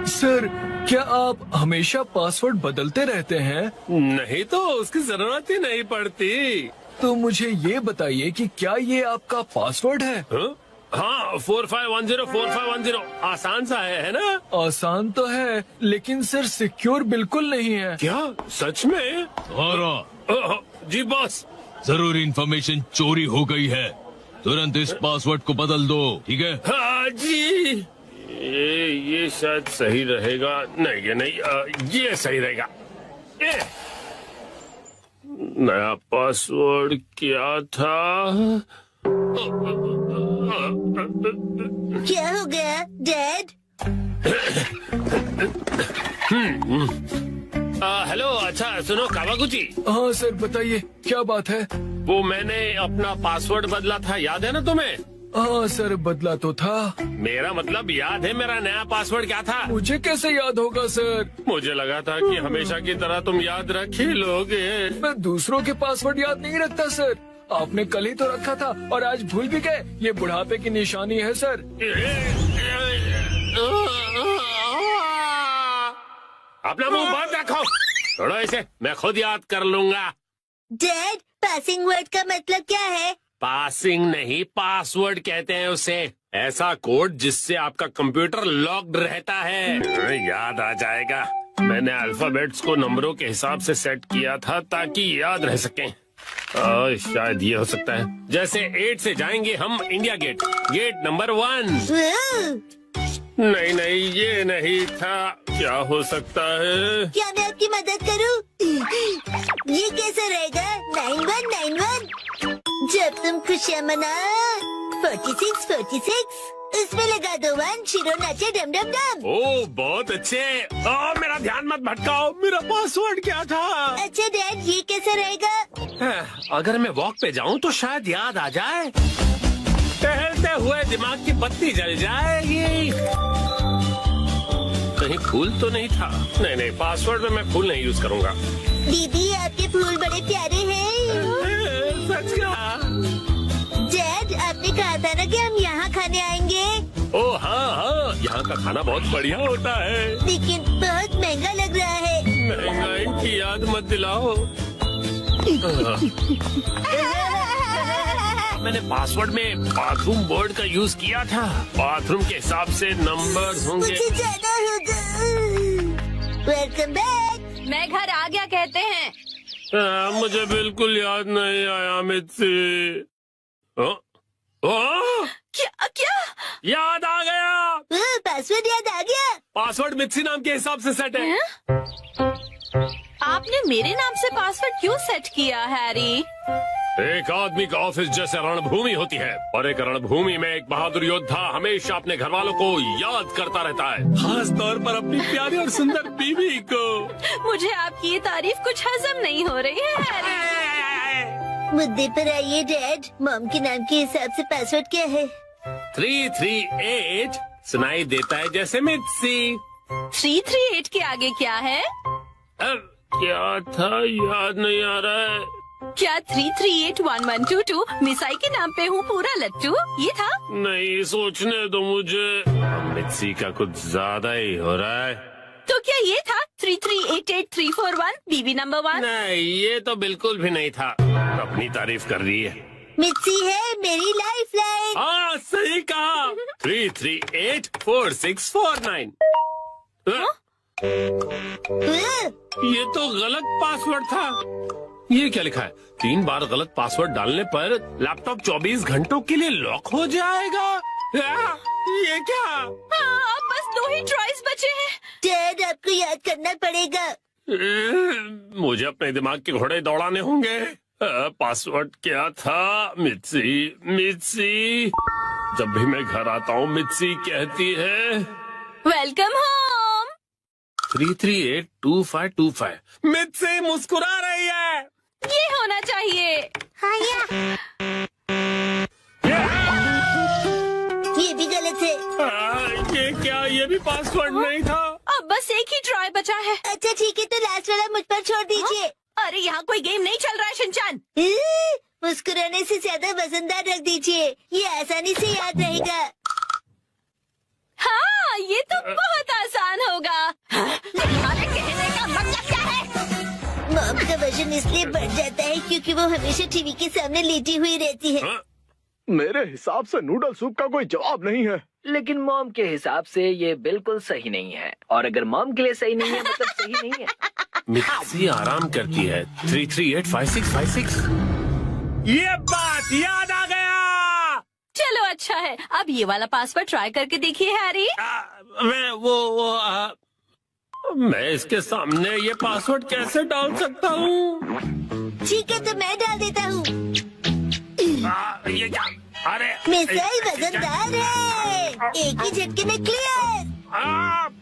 सर, क्या आप हमेशा पासवर्ड बदलते रहते हैं? नहीं तो उसकी जरूरत ही नहीं पड़ती। तो मुझे ये बताइए कि क्या ये आपका पासवर्ड है? हाँ, 4510 आसान सा है ना? आसान तो है, लेकिन सर सिक्योर बिल्कुल नहीं है। क्या सच में? जी बॉस। जरूरी इंफॉर्मेशन चोरी हो गई है, तुरंत इस पासवर्ड को बदल दो, ठीक है? हाँ जी। ये शायद सही रहेगा। नहीं, ये नहीं, ये सही रहेगा। नया पासवर्ड क्या था? क्या हो गया डैड? हेलो, अच्छा सुनो कावागुची। हाँ सर, बताइए क्या बात है? वो मैंने अपना पासवर्ड बदला था, याद है ना तुम्हें? हाँ सर, बदला तो था। मेरा मतलब याद है मेरा नया पासवर्ड क्या था? मुझे कैसे याद होगा सर? मुझे लगा था कि हमेशा की तरह तुम याद रख ही लोगे। मैं दूसरों के पासवर्ड याद नहीं रखता सर। आपने कल ही तो रखा था और आज भूल भी गए। ये बुढ़ापे की निशानी है सर। अपना मुंह बंद रखो। छोड़ो इसे, मैं खुद याद कर लूंगा। डैड, पासिंग वर्ड का मतलब क्या है? पासिंग नहीं, पासवर्ड कहते हैं उसे। ऐसा कोड जिससे आपका कंप्यूटर लॉक्ड रहता है। याद आ जाएगा। मैंने अल्फाबेट्स को नंबरों के हिसाब से सेट किया था ताकि याद रह सकें। शायद ये हो सकता है। जैसे 8 से जाएंगे हम इंडिया गेट, गेट नंबर 1। नहीं नहीं, ये नहीं था। क्या हो सकता है? क्या मैं आपकी मदद करूं? ये कैसा रहेगा? 9191। जब तुम खुशियाँ मना 46 इसमें लगा दो 1, शीरो नाचे डम डम डम। ओह बहुत अच्छे। मेरा ध्यान मत भटकाओ, मेरा पासवर्ड क्या था? अच्छा डैड, ये कैसा रहेगा? अगर मैं वॉक पे जाऊं तो शायद याद आ जाए। टहलते हुए दिमाग की बत्ती जल जाएगी। कहीं फूल तो नहीं था? नहीं नहीं, पासवर्ड में मैं फूल नहीं यूज करूंगा। दीदी, आपके फूल बड़े प्यारे हैं। सच कहा। डैड, आपने कहा था ना कि हम यहाँ खाने आएंगे। ओह हाँ, यहाँ का खाना बहुत बढ़िया होता है, लेकिन बहुत महंगा लग रहा है। महंगाई की याद मत दिलाओ। मैंने पासवर्ड में बाथरूम वर्ड का यूज किया था। बाथरूम के हिसाब से नंबर होंगे। मुझे जाना होगा। Welcome back. मैं घर आ गया कहते हैं। मुझे बिल्कुल याद नहीं आया मित्सी। क्या क्या? याद आ गया। पासवर्ड याद आ गया। पासवर्ड मित्सी नाम के हिसाब से सेट है। आपने मेरे नाम से पासवर्ड क्यों सेट किया हैरी? एक आदमी का ऑफिस जैसे रणभूमि होती है, और एक रणभूमि में एक बहादुर योद्धा हमेशा अपने घर वालों को याद करता रहता है, खास तौर पर अपनी प्यारी और सुंदर बीवी को। मुझे आपकी ये तारीफ कुछ हजम नहीं हो रही है हैरी। मुद्दे पर आइए डैड। मॉम के नाम के हिसाब से पासवर्ड क्या है? 338 सुनाई देता है जैसे मिक्सी। 338 के आगे क्या है? क्या था याद नहीं आ रहा है। क्या 3381122 मिसाई के नाम पे हूँ पूरा लट्टू, ये था? नहीं, सोचने दो मुझे। मिक्सी का कुछ ज्यादा ही हो रहा है। तो क्या ये था 3388341 बीबी नंबर 1? नहीं, ये तो बिल्कुल भी नहीं था। अपनी तारीफ कर रही है। मिक्सी है मेरी लाइफ लाइन। हाँ, सही कहा। 3384649। ये तो गलत पासवर्ड था। ये क्या लिखा है? 3 बार गलत पासवर्ड डालने पर लैपटॉप 24 घंटों के लिए लॉक हो जाएगा। ये क्या? हाँ, अब बस 2 ही ट्राइज बचे हैं। डैड आपको याद करना पड़ेगा। मुझे अपने दिमाग के घोड़े दौड़ाने होंगे। पासवर्ड क्या था? मित्सी मित्सी। जब भी मैं घर आता हूँ मित्सी कहती है वेलकम होम। 3382525। मित्सी मुस्कुरा रही है। ये होना चाहिए। हाँ ये भी गलत है। ये क्या? ये भी पासवर्ड नहीं था। अब बस एक ही ट्राई बचा है। अच्छा ठीक है, तो लास्ट वाला मुझ पर छोड़ दीजिए। अरे यहाँ कोई गेम नहीं चल रहा है शिनचान। मुस्कुराने से ज्यादा वजनदार रख दीजिए, ये आसानी से याद रहेगा। हाँ, ये तो बहुत आसान होगा। तुम्हारे कहने का मतलब क्या है? मॉम का वजन इसलिए बढ़ जाता है क्योंकि वो हमेशा टीवी के सामने लेटी हुई रहती है। मेरे हिसाब से नूडल सूप का कोई जवाब नहीं है। लेकिन मॉम के हिसाब से ये बिल्कुल सही नहीं है, और अगर मॉम के लिए सही नहीं है मतलब सही नहीं है। मिक्सी आराम करती है। 3385656। ये बात याद आ गया। चलो अच्छा है, अब ये वाला पासवर्ड ट्राई करके देखिए हैरी। मैं इसके सामने ये पासवर्ड कैसे डाल सकता हूँ? ठीक है, तो मैं डाल देता हूँ। ये क्या? अरे मिसाइल वजनदार है, एक ही झटके में क्लियर।